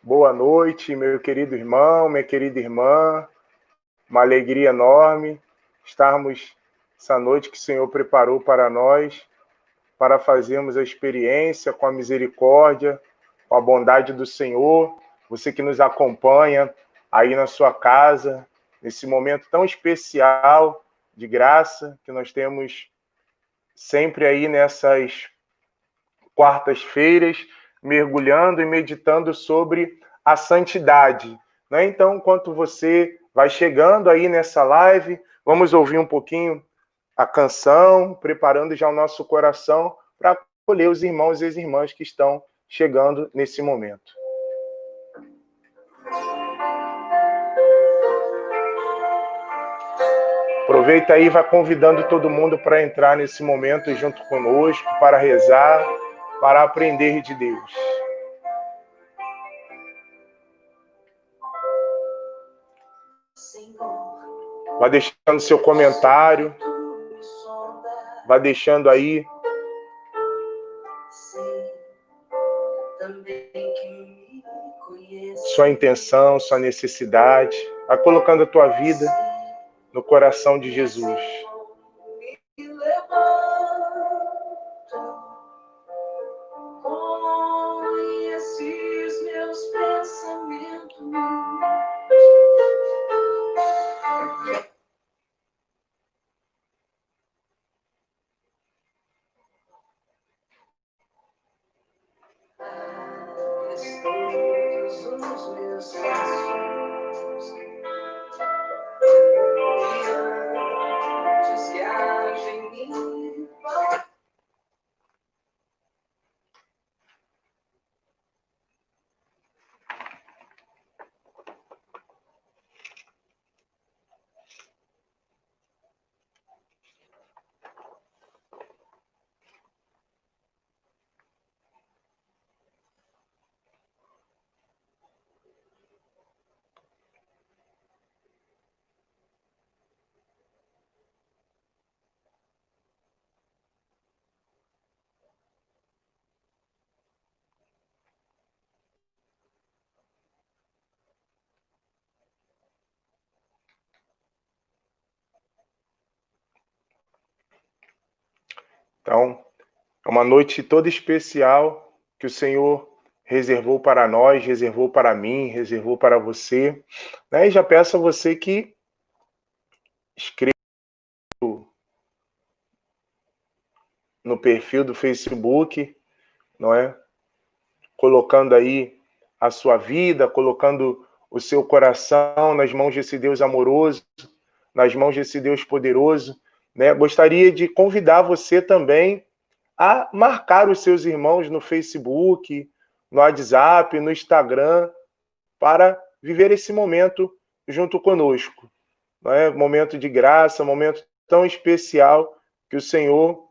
Boa noite, meu querido irmão, minha querida irmã. Uma alegria enorme estarmos essa noite que o Senhor preparou para nós, para fazermos a experiência com a misericórdia, com a bondade do Senhor. Você que nos acompanha aí na sua casa, nesse momento tão especial de graça que nós temos sempre aí nessas quartas-feiras, mergulhando e meditando sobre a santidade. Né? Então, enquanto você vai chegando aí nessa live, vamos ouvir um pouquinho a canção, preparando já o nosso coração para acolher os irmãos e as irmãs que estão chegando nesse momento. Aproveita aí e vai convidando todo mundo para entrar nesse momento junto conosco, para rezar, para aprender de Deus. Vai deixando seu comentário, vai deixando aí sua intenção, sua necessidade, vai colocando a tua vida no coração de Jesus. Então, é uma noite toda especial que o Senhor reservou para nós, reservou para mim, reservou para você. Né? E já peço a você que escreva no perfil do Facebook, não é? Colocando aí a sua vida, colocando o seu coração nas mãos desse Deus amoroso, nas mãos desse Deus poderoso. Né? Gostaria de convidar você também a marcar os seus irmãos no Facebook, no WhatsApp, no Instagram, para viver esse momento junto conosco. Não é? Momento de graça, momento tão especial que o Senhor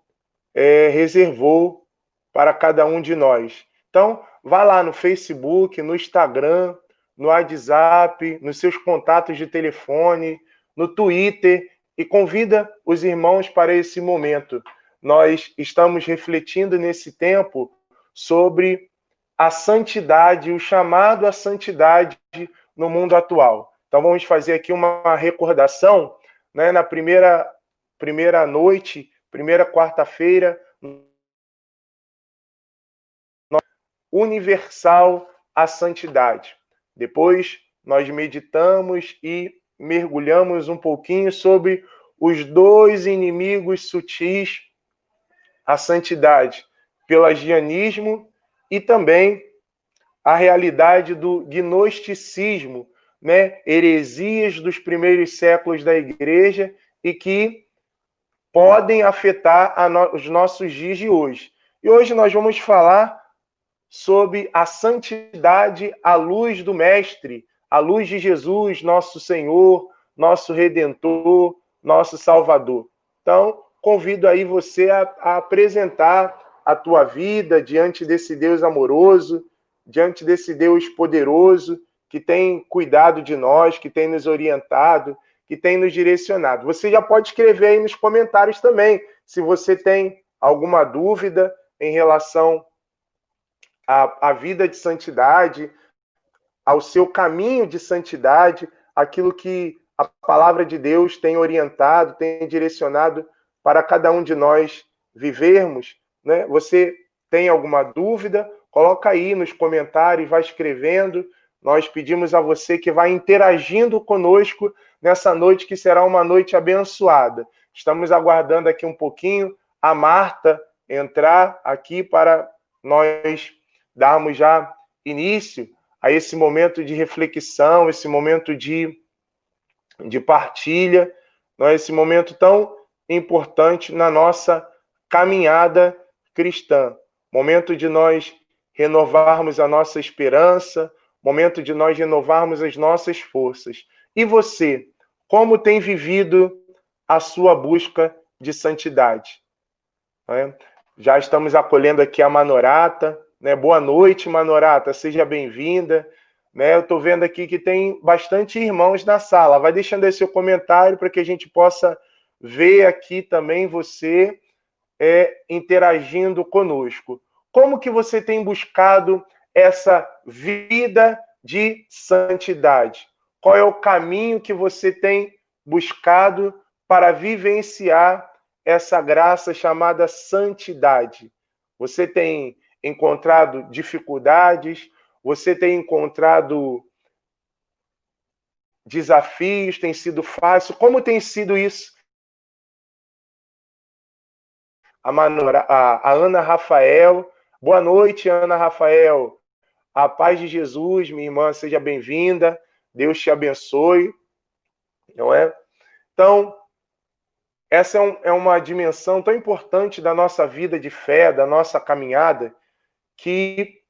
reservou para cada um de nós. Então, vá lá no Facebook, no Instagram, no WhatsApp, nos seus contatos de telefone, no Twitter e convida os irmãos para esse momento. Nós estamos refletindo nesse tempo sobre a santidade, o chamado à santidade no mundo atual. Então vamos fazer aqui uma recordação, né, na primeira noite, primeira quarta-feira, universal à santidade. Depois nós meditamos e mergulhamos um pouquinho sobre os dois inimigos sutis à santidade, pelagianismo e também a realidade do gnosticismo, né? Heresias dos primeiros séculos da igreja e que podem afetar os nossos dias de hoje. E hoje nós vamos falar sobre a santidade à luz do Mestre, à luz de Jesus, nosso Senhor, nosso Redentor, nosso Salvador. Então, convido aí você a apresentar a tua vida diante desse Deus amoroso, diante desse Deus poderoso, que tem cuidado de nós, que tem nos orientado, que tem nos direcionado. Você já pode escrever aí nos comentários também, se você tem alguma dúvida em relação à vida de santidade, ao seu caminho de santidade, aquilo que a palavra de Deus tem orientado, tem direcionado para cada um de nós vivermos, né? Você tem alguma dúvida? Coloca aí nos comentários, vai escrevendo. Nós pedimos a você que vá interagindo conosco nessa noite, que será uma noite abençoada. Estamos aguardando aqui um pouquinho a Marta entrar aqui para nós darmos já início a esse momento de reflexão, esse momento de partilha, não é? Esse momento tão importante na nossa caminhada cristã. Momento de nós renovarmos a nossa esperança, momento de nós renovarmos as nossas forças. E você, como tem vivido a sua busca de santidade? Não é? Já estamos acolhendo aqui a Manorata, né? Boa noite, Manorata, seja bem-vinda. Né? Eu estou vendo aqui que tem bastante irmãos na sala. Vai deixando aí seu comentário para que a gente possa ver aqui também você interagindo conosco. Como que você tem buscado essa vida de santidade? Qual é o caminho que você tem buscado para vivenciar essa graça chamada santidade? Você tem encontrado dificuldades? Você tem encontrado desafios? Tem sido fácil? Como tem sido isso? A Ana Rafael. Boa noite, Ana Rafael. A paz de Jesus, minha irmã, seja bem-vinda. Deus te abençoe. Não é? Então, essa é uma dimensão tão importante da nossa vida de fé, da nossa caminhada, que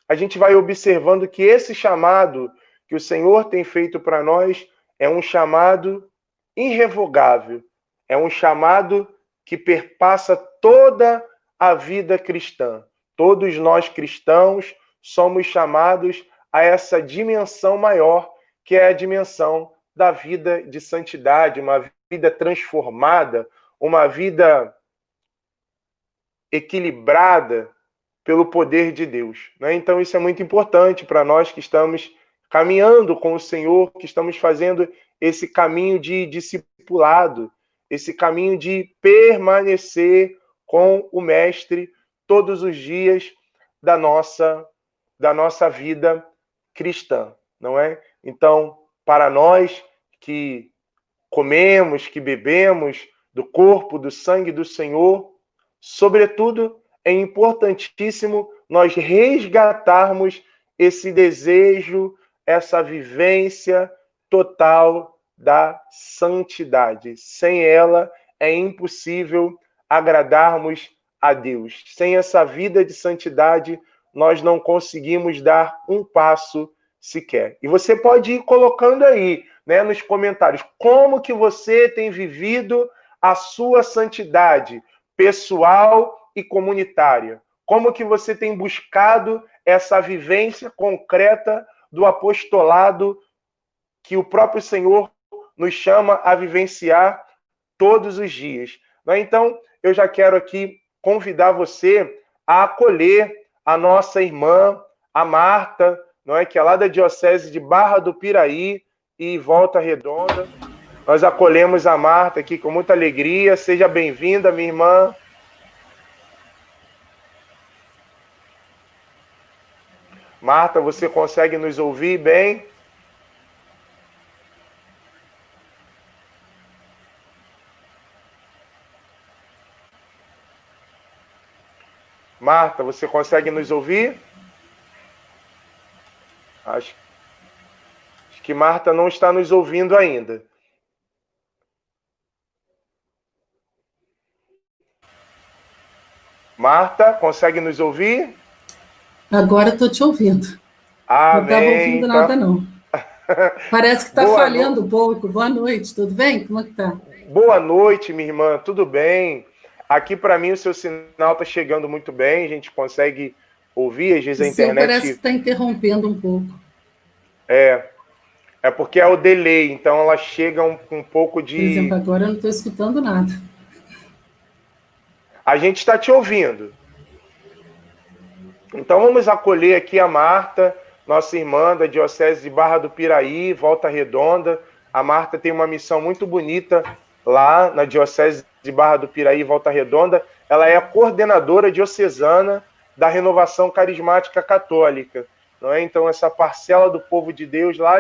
a gente vai observando que esse chamado que o Senhor tem feito para nós é um chamado irrevogável, é um chamado que perpassa toda a vida cristã. Todos nós cristãos somos chamados a essa dimensão maior, que é a dimensão da vida de santidade, uma vida transformada, uma vida equilibrada pelo poder de Deus. Né? Então isso é muito importante para nós que estamos caminhando com o Senhor, que estamos fazendo esse caminho de discipulado, esse caminho de permanecer com o Mestre todos os dias da nossa vida cristã, não é? Então, para nós que comemos, que bebemos do corpo, do sangue do Senhor, sobretudo, é importantíssimo nós resgatarmos esse desejo, essa vivência total da santidade. Sem ela, é impossível agradarmos a Deus. Sem essa vida de santidade, nós não conseguimos dar um passo sequer. E você pode ir colocando aí, né, nos comentários, como que você tem vivido a sua santidade pessoal e comunitária. Como que você tem buscado essa vivência concreta do apostolado que o próprio Senhor nos chama a vivenciar todos os dias. Então, eu já quero aqui convidar você a acolher a nossa irmã, a Marta, não é, que é lá da Diocese de Barra do Piraí e Volta Redonda. Nós acolhemos a Marta aqui com muita alegria. Seja bem-vinda, minha irmã. Marta, você consegue nos ouvir bem? Marta, você consegue nos ouvir? Acho que Marta não está nos ouvindo ainda. Marta, consegue nos ouvir? Agora estou te ouvindo. Amém. Não estava ouvindo nada, não. Parece que está falhando um pouco. Boa noite, tudo bem? Como é que está? Boa noite, minha irmã, tudo bem? Aqui, para mim, o seu sinal está chegando muito bem, a gente consegue ouvir, às vezes a internet... parece que está interrompendo um pouco. É porque é o delay, então ela chega um pouco de... Por exemplo, agora eu não estou escutando nada. A gente está te ouvindo. Então vamos acolher aqui a Marta, nossa irmã da Diocese de Barra do Piraí, Volta Redonda. A Marta tem uma missão muito bonita lá na Diocese de Barra do Piraí, Volta Redonda. Ela é a coordenadora diocesana da Renovação Carismática Católica. Não é? Então, essa parcela do povo de Deus lá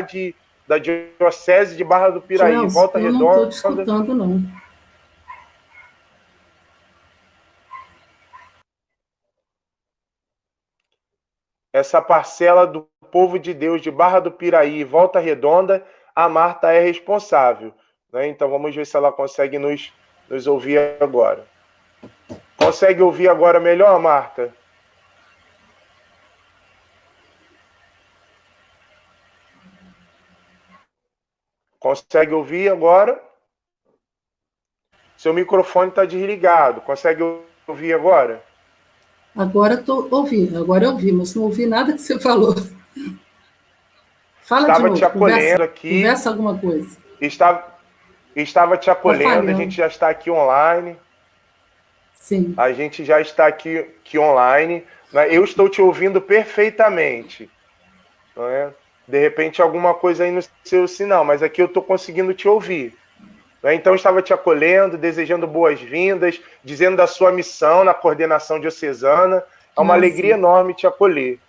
da Diocese de Barra do Piraí, Gelson, Volta eu Redonda. não estou te escutando, não. Essa parcela do povo de Deus de Barra do Piraí e Volta Redonda, a Marta é responsável. Né? Então vamos ver se ela consegue nos ouvir agora. Consegue ouvir agora melhor, Marta? Consegue ouvir agora? Seu microfone está desligado. Consegue ouvir agora? Agora estou ouvindo. Agora eu ouvi, mas não ouvi nada que você falou. Fala Estava de novo. te acolhendo aqui. Conversa alguma coisa. Estava te acolhendo. A gente já está aqui online. Sim. A gente já está aqui online. Né? Eu estou te ouvindo perfeitamente. Não é? De repente, alguma coisa aí no seu sinal, mas aqui eu estou conseguindo te ouvir. Né? Então, eu estava te acolhendo, desejando boas-vindas, dizendo da sua missão na coordenação diocesana. É uma alegria enorme te acolher.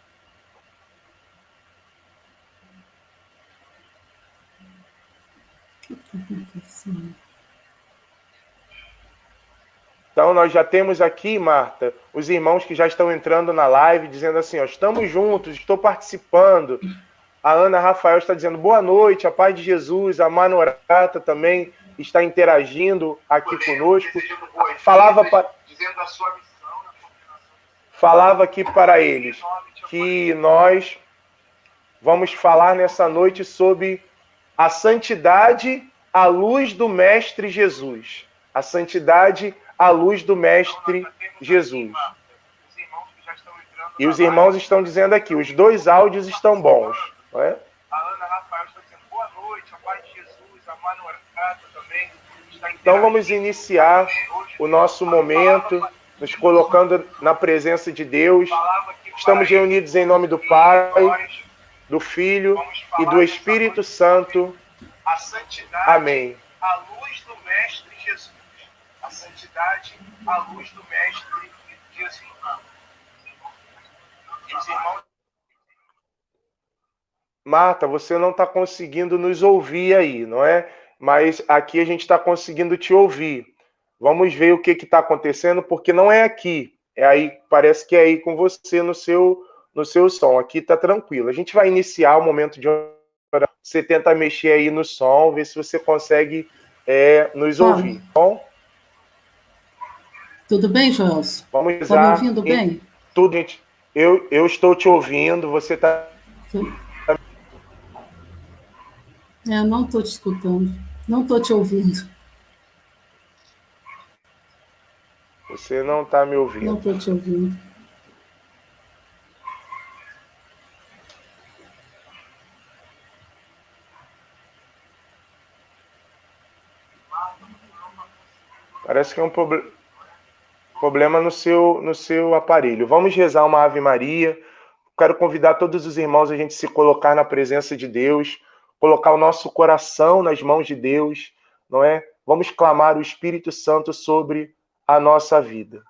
Então, nós já temos aqui, Marta, os irmãos que já estão entrando na live, dizendo assim, ó, estamos juntos, estou participando. A Ana Rafael está dizendo boa noite, a paz de Jesus. A Manorata também está interagindo aqui conosco. Falava aqui para eles que nós vamos falar nessa noite sobre a santidade à luz do Mestre Jesus. A santidade à luz do Mestre Jesus. E os irmãos estão dizendo aqui, os dois áudios estão bons. Não é? A Ana Rafael está dizendo boa noite, a paz de Jesus, a Manorata também está interagindo. Então vamos iniciar o nosso momento, nos colocando na presença de Deus. Estamos reunidos em nome do Pai, do Filho e do Espírito Santo. A santidade, amém. À luz do Mestre Jesus. A santidade à luz do Mestre Jesus. E os irmãos... Marta, você não está conseguindo nos ouvir aí, não é? Mas aqui a gente está conseguindo te ouvir. Vamos ver o que está acontecendo, porque não é aqui. É aí, parece que é aí com você no seu som. Aqui está tranquilo. A gente vai iniciar o momento de oração. Você tenta mexer aí no som, ver se você consegue nos ouvir. Bom? Tudo bem, Gelson? Vamos está me ouvindo bem? Tudo, gente. Eu estou te ouvindo, você está... não estou te escutando. Não estou te ouvindo. Você não está me ouvindo. Não estou te ouvindo. Parece que é um problema no seu aparelho. Vamos rezar uma Ave Maria. Quero convidar todos os irmãos a gente se colocar na presença de Deus, colocar o nosso coração nas mãos de Deus, não é? Vamos clamar o Espírito Santo sobre a nossa vida.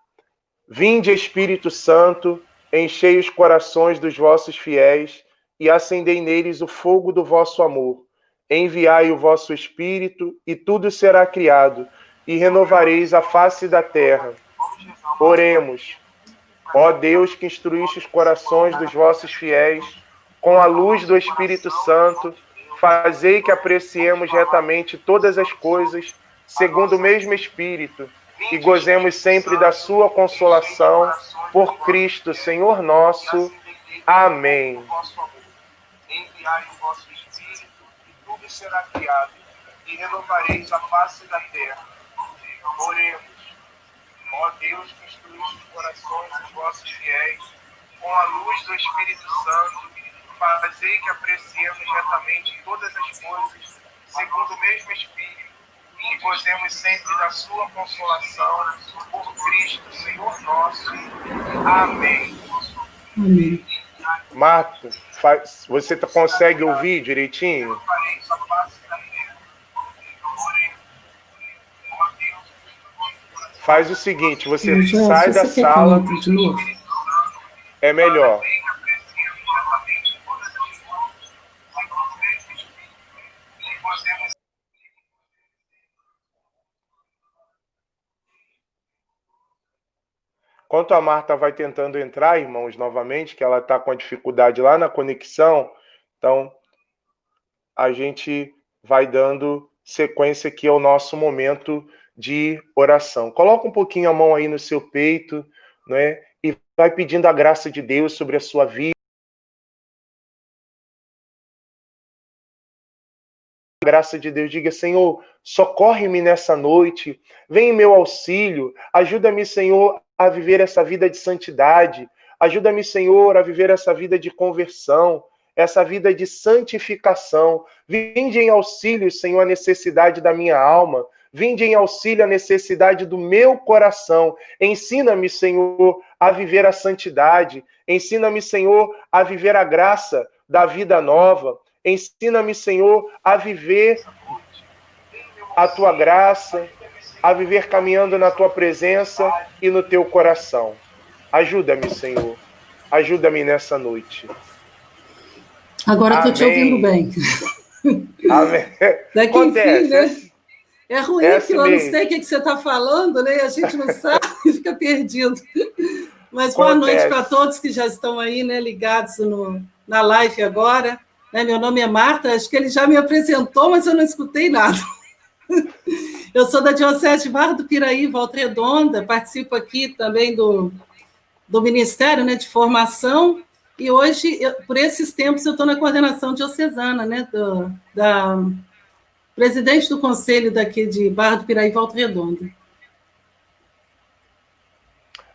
Vinde, Espírito Santo, enchei os corações dos vossos fiéis e acendei neles o fogo do vosso amor. Enviai o vosso Espírito e tudo será criado, e renovareis a face da terra. Oremos. Ó Deus, que instruíste os corações dos vossos fiéis, com a luz do Espírito Santo, fazei que apreciemos retamente todas as coisas, segundo o mesmo Espírito, e gozemos sempre da sua consolação, por Cristo, Senhor nosso. Amém. Enviai o vosso Espírito, e tudo será criado, e renovareis a face da terra. Oremos. Ó Deus, que instruíste os corações dos vossos fiéis, com a luz do Espírito Santo, fazei que apreciemos retamente todas as coisas, segundo o mesmo Espírito, e gozemos sempre da sua consolação, por Cristo, Senhor nosso. Amém. Amém. Marta, você consegue ouvir direitinho? Faz o seguinte, você sai da sala. É melhor. Enquanto a Marta vai tentando entrar, irmãos, novamente, que ela está com a dificuldade lá na conexão, então a gente vai dando sequência aqui ao nosso momento de oração. Coloca um pouquinho a mão aí no seu peito, né? E vai pedindo a graça de Deus sobre a sua vida. Graça de Deus, diga: Senhor, socorre-me nessa noite, vem em meu auxílio, ajuda-me, Senhor, a viver essa vida de santidade, ajuda-me, Senhor, a viver essa vida de conversão, essa vida de santificação. Vinde em auxílio, Senhor, a necessidade da minha alma, vinde em auxílio a necessidade do meu coração. Ensina-me, Senhor, a viver a santidade, ensina-me, Senhor, a viver a graça da vida nova. Ensina-me, Senhor, a viver a tua graça, a viver caminhando na tua presença e no teu coração. Ajuda-me, Senhor. Ajuda-me nessa noite. Agora estou te ouvindo bem. Amém. Daqui enfim, né? É ruim, porque eu não sei o que você está falando, né? A gente não sabe e fica perdido. Mas boa noite para todos que já estão aí, né, ligados na live agora. Meu nome é Marta, acho que ele já me apresentou, mas eu não escutei nada. Eu sou da Diocese de Barra do Piraí, Volta Redonda, participo aqui também do Ministério, né, de Formação, e hoje, por esses tempos, eu estou na coordenação diocesana, né, da presidente do conselho daqui de Barra do Piraí, Volta Redonda.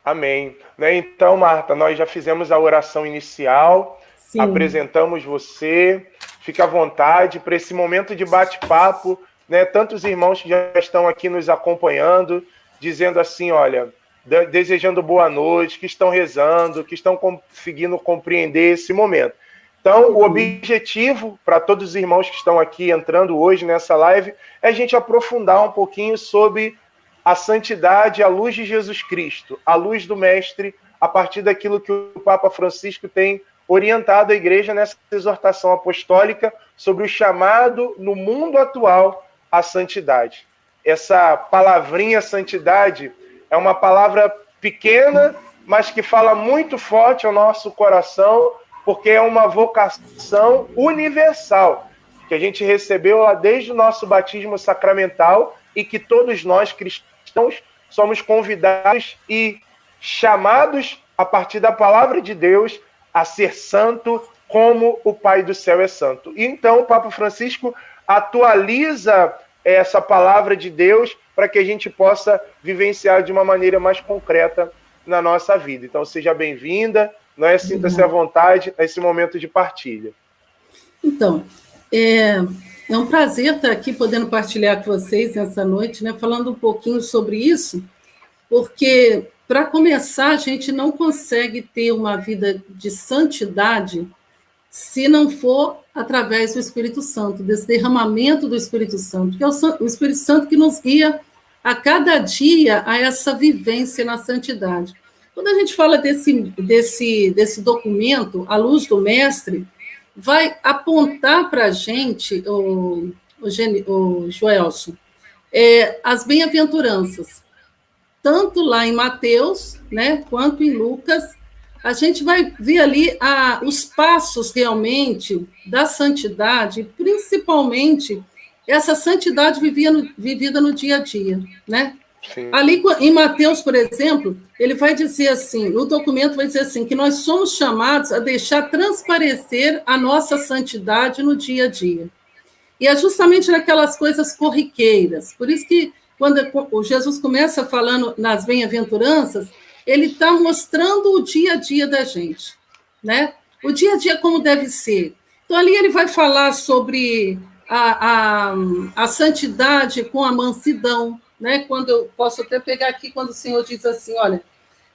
Amém. Então, Marta, nós já fizemos a oração inicial. Sim. Apresentamos você, fica à vontade para esse momento de bate-papo, né? Tantos irmãos que já estão aqui nos acompanhando, dizendo assim, olha, desejando boa noite, que estão rezando, que estão conseguindo compreender esse momento. Então, o objetivo para todos os irmãos que estão aqui entrando hoje nessa live é a gente aprofundar um pouquinho sobre a santidade à luz de Jesus Cristo, à luz do Mestre, a partir daquilo que o Papa Francisco tem orientado a igreja nessa exortação apostólica sobre o chamado no mundo atual à santidade. Essa palavrinha santidade é uma palavra pequena, mas que fala muito forte ao nosso coração, porque é uma vocação universal, que a gente recebeu lá desde o nosso batismo sacramental e que todos nós cristãos somos convidados e chamados a partir da palavra de Deus a ser santo como o Pai do céu é santo. E então o Papa Francisco atualiza essa palavra de Deus para que a gente possa vivenciar de uma maneira mais concreta na nossa vida. Então seja bem-vinda, sinta-se à vontade nesse momento de partilha. Então, é um prazer estar aqui podendo partilhar com vocês nessa noite, né, falando um pouquinho sobre isso, porque para começar, a gente não consegue ter uma vida de santidade se não for através do Espírito Santo, desse derramamento do Espírito Santo, que é o Espírito Santo que nos guia a cada dia a essa vivência na santidade. Quando a gente fala desse documento, A Luz do Mestre, vai apontar para a gente, o Joelson, as bem-aventuranças. Tanto lá em Mateus, né, quanto em Lucas, a gente vai ver ali os passos realmente da santidade, principalmente essa santidade vivida no dia a dia, né? Sim. Ali em Mateus, por exemplo, ele vai dizer assim, no documento vai dizer assim, que nós somos chamados a deixar transparecer a nossa santidade no dia a dia. E é justamente naquelas coisas corriqueiras. Por isso que quando o Jesus começa falando nas bem-aventuranças, ele está mostrando o dia a dia da gente, né? O dia a dia como deve ser. Então, ali ele vai falar sobre a santidade com a mansidão, né? Quando eu posso até pegar aqui, quando o Senhor diz assim, olha,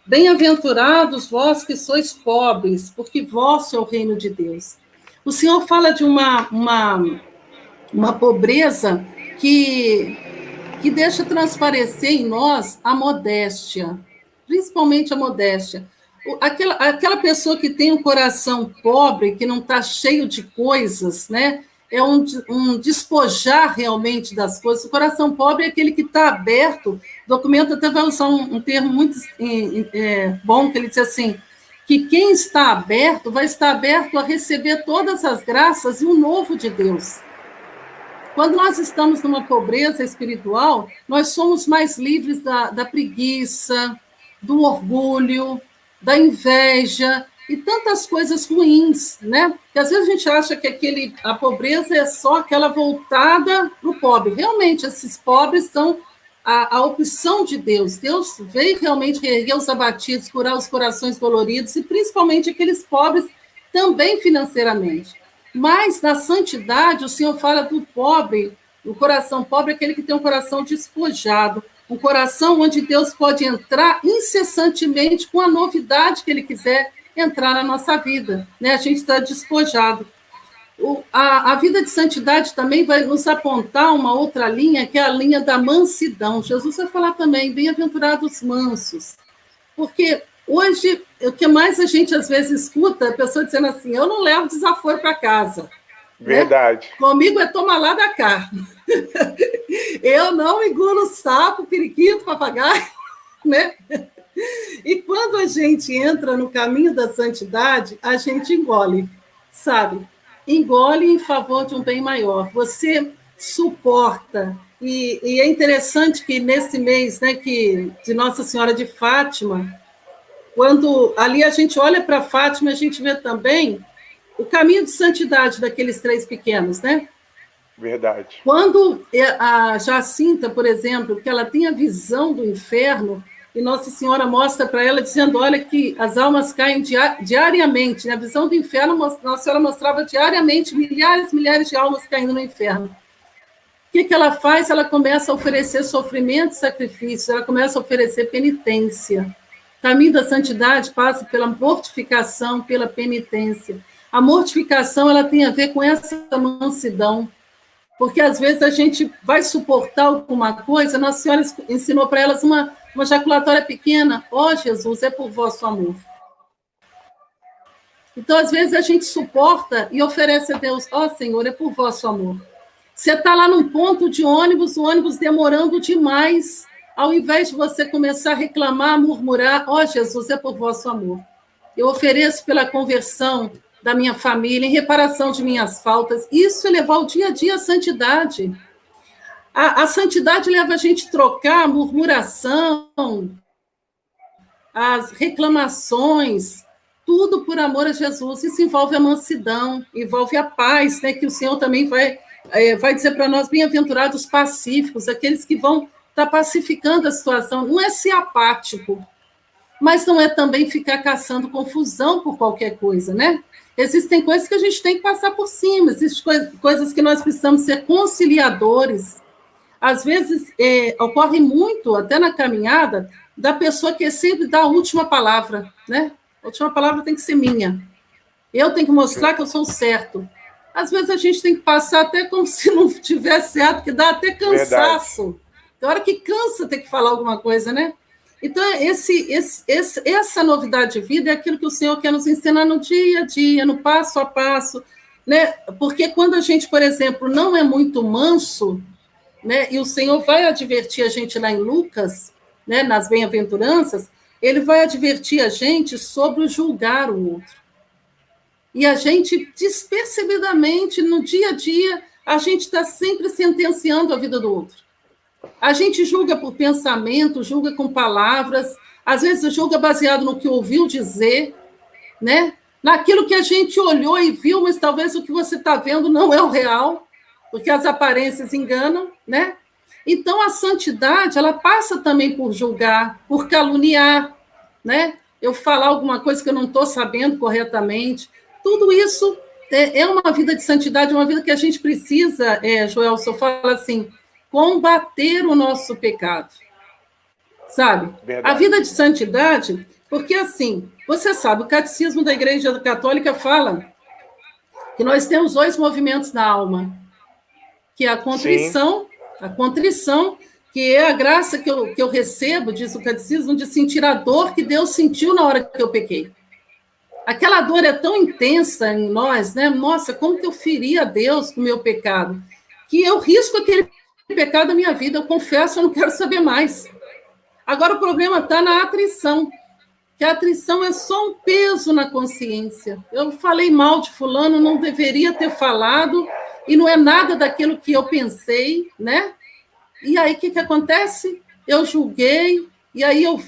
Bem-aventurados vós que sois pobres, porque vosso é o reino de Deus. O Senhor fala de uma pobreza que deixa transparecer em nós a modéstia, principalmente a modéstia. Aquela pessoa que tem um coração pobre, que não está cheio de coisas, né? É um despojar realmente das coisas. O coração pobre é aquele que está aberto. O documento até vai usar um termo muito bom, que ele diz assim, que quem está aberto vai estar aberto a receber todas as graças e o novo de Deus. Quando nós estamos numa pobreza espiritual, nós somos mais livres da preguiça, do orgulho, da inveja e tantas coisas ruins, né? Que às vezes a gente acha que a pobreza é só aquela voltada para o pobre. Realmente, esses pobres são a opção de Deus. Deus veio realmente reerguer os abatidos, curar os corações doloridos e principalmente aqueles pobres também financeiramente. Mas na santidade, o Senhor fala do pobre, o coração pobre é aquele que tem um coração despojado, um coração onde Deus pode entrar incessantemente com a novidade que Ele quiser entrar na nossa vida, né? A gente está despojado. A vida de santidade também vai nos apontar uma outra linha, que é a linha da mansidão. Jesus vai falar também, bem-aventurados mansos, porque hoje, o que mais a gente às vezes escuta, a pessoa dizendo assim, eu não levo desaforo para casa. Verdade. Né? Comigo é tomar lá da cá. Eu não engulo sapo, periquito, papagaio, né? E quando a gente entra no caminho da santidade, a gente engole, sabe? Engole em favor de um bem maior. Você suporta. E é interessante que nesse mês, né, de Nossa Senhora de Fátima, quando ali a gente olha para Fátima, a gente vê também o caminho de santidade daqueles 3 pequenos, né? Verdade. Quando a Jacinta, por exemplo, que ela tem a visão do inferno, e Nossa Senhora mostra para ela, dizendo, olha que as almas caem diariamente, né? A visão do inferno, Nossa Senhora mostrava diariamente milhares de almas caindo no inferno. O que ela faz? Ela começa a oferecer sofrimento e sacrifício, ela começa a oferecer penitência. O caminho da santidade passa pela mortificação, pela penitência. A mortificação ela tem a ver com essa mansidão, porque às vezes a gente vai suportar alguma coisa, Nossa Senhora ensinou para elas uma jaculatória pequena, ó Jesus, é por vosso amor. Então, às vezes, a gente suporta e oferece a Deus, ó Senhor, é por vosso amor. Você está lá num ponto de ônibus, o ônibus demorando demais, ao invés de você começar a reclamar, murmurar, ó Jesus, é por vosso amor. Eu ofereço pela conversão da minha família, em reparação de minhas faltas. Isso é levar o dia a dia à santidade. A santidade leva a gente a trocar a murmuração, as reclamações, tudo por amor a Jesus. Isso envolve a mansidão, envolve a paz, né, que o Senhor também vai dizer para nós, bem-aventurados pacíficos, aqueles que vão estar pacificando a situação. Não é ser apático, mas não é também ficar caçando confusão por qualquer coisa, né? Existem coisas que a gente tem que passar por cima, existem coisas que nós precisamos ser conciliadores. Às vezes, ocorre muito, até na caminhada, da pessoa que sempre dá a última palavra, né? A última palavra tem que ser minha. Eu tenho que mostrar que eu sou certo. Às vezes, a gente tem que passar até como se não tivesse certo, que dá até cansaço. Tem hora que cansa ter que falar alguma coisa, né? Então, essa novidade de vida é aquilo que o Senhor quer nos ensinar no dia a dia, no passo a passo, né? Porque quando a gente, por exemplo, não é muito manso, né? E o Senhor vai advertir a gente lá em Lucas, né? Nas bem-aventuranças, ele vai advertir a gente sobre o julgar o outro. E a gente, despercebidamente, no dia a dia, a gente está sempre sentenciando a vida do outro. A gente julga por pensamento, julga com palavras, às vezes julga baseado no que ouviu dizer, né? Naquilo que a gente olhou e viu, mas talvez o que você está vendo não é o real, porque as aparências enganam, né? Então, a santidade, ela passa também por julgar, por caluniar, né? Eu falar alguma coisa que eu não estou sabendo corretamente. Tudo isso é uma vida de santidade, uma vida que a gente precisa, Joelson, fala assim, combater o nosso pecado. sabe? Verdade. A vida de santidade, porque assim, você sabe, o Catecismo da Igreja Católica fala que nós temos 2 movimentos na alma, que é a contrição, que é a graça que eu recebo, diz o Catecismo, de sentir a dor que Deus sentiu na hora que eu pequei. Aquela dor é tão intensa em nós, né? Nossa, como que eu feri a Deus com o meu pecado? Que eu risco aquele pecado da minha vida, eu confesso, eu não quero saber mais. Agora, o problema está na atrição, que a atrição é só um peso na consciência. Eu falei mal de fulano, não deveria ter falado, e não é nada daquilo que eu pensei, né? E aí, o que acontece? Eu julguei, e aí eu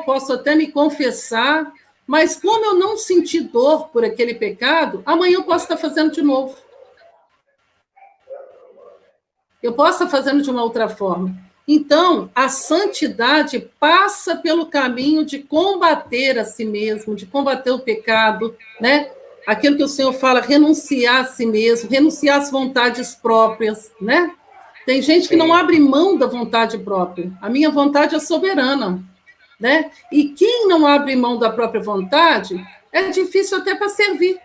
posso até me confessar, mas como eu não senti dor por aquele pecado, amanhã eu posso estar fazendo de novo. Eu posso estar fazendo de uma outra forma. Então, a santidade passa pelo caminho de combater a si mesmo, de combater o pecado, né? Aquilo que o Senhor fala, renunciar a si mesmo, renunciar às vontades próprias, né? Tem gente que não abre mão da vontade própria. A minha vontade é soberana, né? E quem não abre mão da própria vontade, é difícil até para servir.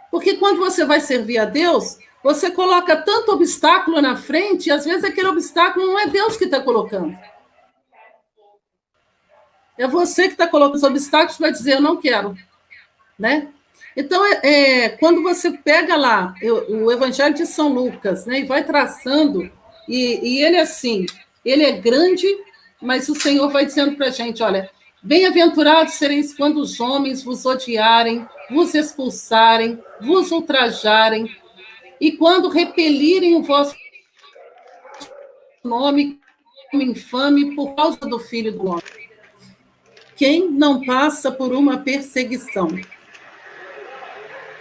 Porque quando você vai servir a Deus, você coloca tanto obstáculo na frente, e às vezes aquele obstáculo não é Deus que está colocando. É você que está colocando os obstáculos para dizer, eu não quero, né? Então, quando você pega lá o Evangelho de São Lucas, né, e vai traçando, e ele assim, ele é grande, mas o Senhor vai dizendo para a gente, olha, bem-aventurados sereis quando os homens vos odiarem, vos expulsarem, vos ultrajarem, e quando repelirem o vosso nome como infame por causa do Filho do Homem. Quem não passa por uma perseguição?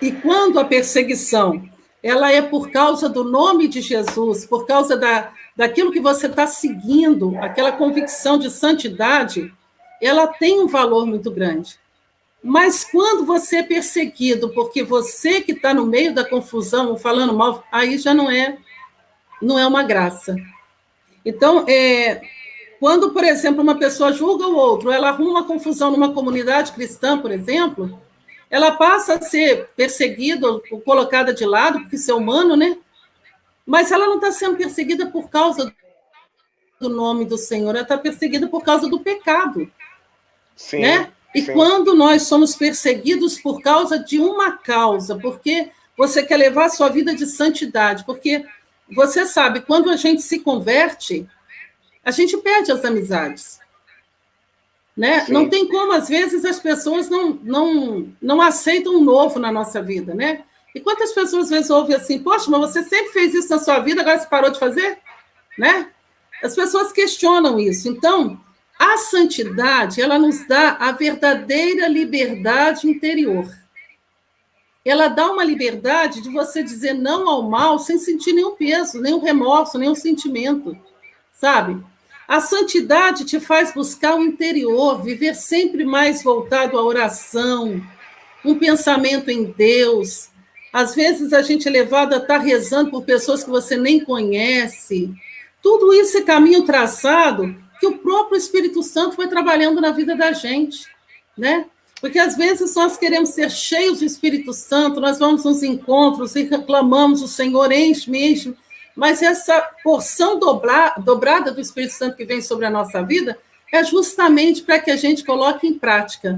E quando a perseguição ela é por causa do nome de Jesus, por causa daquilo que você está seguindo, aquela convicção de santidade, ela tem um valor muito grande. Mas quando você é perseguido porque você que está no meio da confusão, falando mal, aí já não é uma graça. Então, quando, por exemplo, uma pessoa julga o outro, ela arruma uma confusão numa comunidade cristã, por exemplo, ela passa a ser perseguida ou colocada de lado, porque isso é humano, né? Mas ela não está sendo perseguida por causa do nome do Senhor, ela está perseguida por causa do pecado. Sim, né? E sim. quando nós somos perseguidos por causa de uma causa, porque você quer levar a sua vida de santidade, porque você sabe, quando a gente se converte, a gente perde as amizades. Né? Não tem como, às vezes, as pessoas não aceitam o novo na nossa vida, né? E quantas pessoas, às vezes, ouvem assim, poxa, mas você sempre fez isso na sua vida, agora você parou de fazer? Né? As pessoas questionam isso. Então, a santidade, ela nos dá a verdadeira liberdade interior. Ela dá uma liberdade de você dizer não ao mal sem sentir nenhum peso, nenhum remorso, nenhum sentimento, sabe? A santidade te faz buscar o interior, viver sempre mais voltado à oração, um pensamento em Deus. Às vezes a gente é levado a estar rezando por pessoas que você nem conhece. Tudo isso é caminho traçado que o próprio Espírito Santo foi trabalhando na vida da gente, né? Porque às vezes nós queremos ser cheios do Espírito Santo, nós vamos nos encontros e reclamamos, o Senhor enche-me, enche-me. Mas essa porção dobrada do Espírito Santo que vem sobre a nossa vida é justamente para que a gente coloque em prática.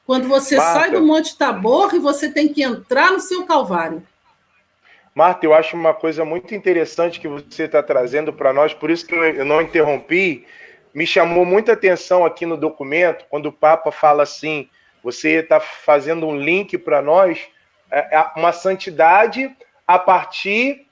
Quando você sai do Monte Tabor e você tem que entrar no seu Calvário. Marta, eu acho uma coisa muito interessante que você está trazendo para nós, por isso que eu não interrompi, me chamou muita atenção aqui no documento, quando o Papa fala assim, você está fazendo um link para nós, uma santidade a partir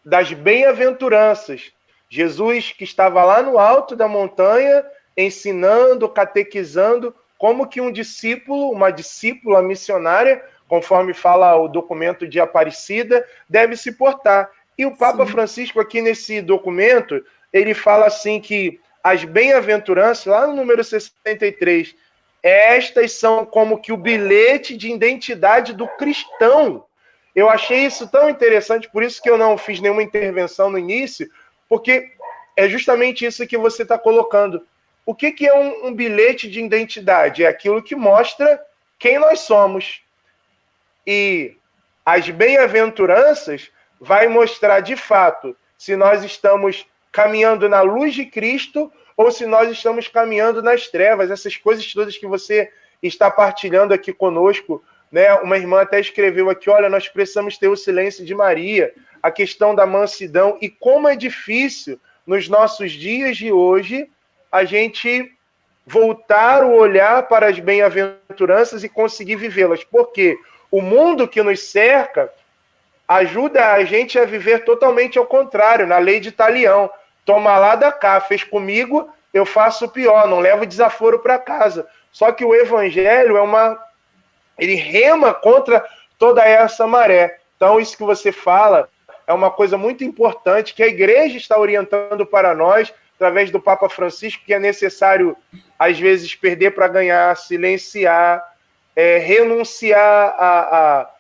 das bem-aventuranças. Jesus que estava lá no alto da montanha, ensinando, catequizando, como que um discípulo, uma discípula missionária, conforme fala o documento de Aparecida, deve se portar. E o Papa Francisco, aqui nesse documento, ele fala assim que as bem-aventuranças, lá no número 63, estas são como que o bilhete de identidade do cristão. Eu achei isso tão interessante, por isso que eu não fiz nenhuma intervenção no início, porque é justamente isso que você está colocando. O que é um bilhete de identidade? É aquilo que mostra quem nós somos. E as bem-aventuranças vai mostrar, de fato, se nós estamos caminhando na luz de Cristo ou se nós estamos caminhando nas trevas. Essas coisas todas que você está partilhando aqui conosco, né? Uma irmã até escreveu aqui, olha, nós precisamos ter o silêncio de Maria, a questão da mansidão, e como é difícil, nos nossos dias de hoje, a gente voltar o olhar para as bem-aventuranças e conseguir vivê-las. Porque o mundo que nos cerca ajuda a gente a viver totalmente ao contrário, na lei de Talião. Toma lá da cá, fez comigo, eu faço pior, não levo desaforo para casa. Só que o evangelho ele rema contra toda essa maré. Então, isso que você fala é uma coisa muito importante que a igreja está orientando para nós, através do Papa Francisco, que é necessário, às vezes, perder para ganhar, silenciar, renunciar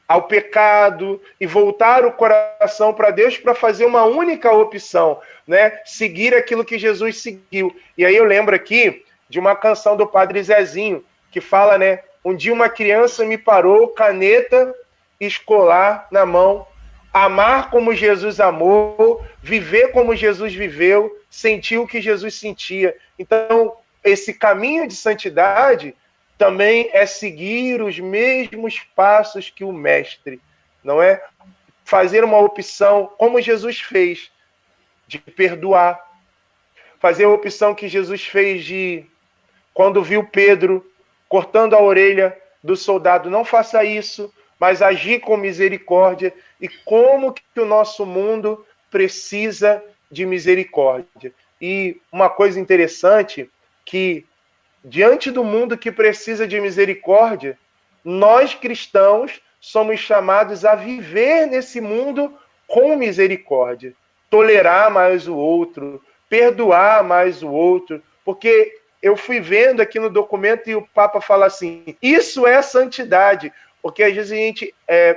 ao pecado e voltar o coração para Deus para fazer uma única opção, né? Seguir aquilo que Jesus seguiu. E aí eu lembro aqui de uma canção do Padre Zezinho, que fala, né? Um dia uma criança me parou, caneta escolar na mão, amar como Jesus amou, viver como Jesus viveu, sentir o que Jesus sentia. Então, esse caminho de santidade também é seguir os mesmos passos que o Mestre, não é? Fazer uma opção como Jesus fez, de perdoar. Fazer a opção que Jesus fez de, quando viu Pedro cortando a orelha do soldado, não faça isso, mas agir com misericórdia. E como que o nosso mundo precisa de misericórdia. E uma coisa interessante, que diante do mundo que precisa de misericórdia, nós cristãos somos chamados a viver nesse mundo com misericórdia. Tolerar mais o outro, perdoar mais o outro, porque eu fui vendo aqui no documento e o Papa fala assim, isso é santidade, porque às vezes a gente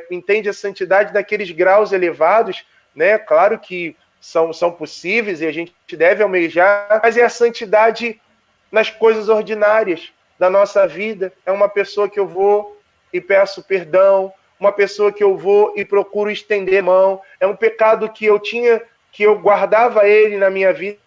entende a santidade daqueles graus elevados, né? Claro que são possíveis e a gente deve almejar, mas é a santidade nas coisas ordinárias da nossa vida. É uma pessoa que eu vou e peço perdão, uma pessoa que eu vou e procuro estender a mão. É um pecado que eu tinha, que eu guardava ele na minha vida.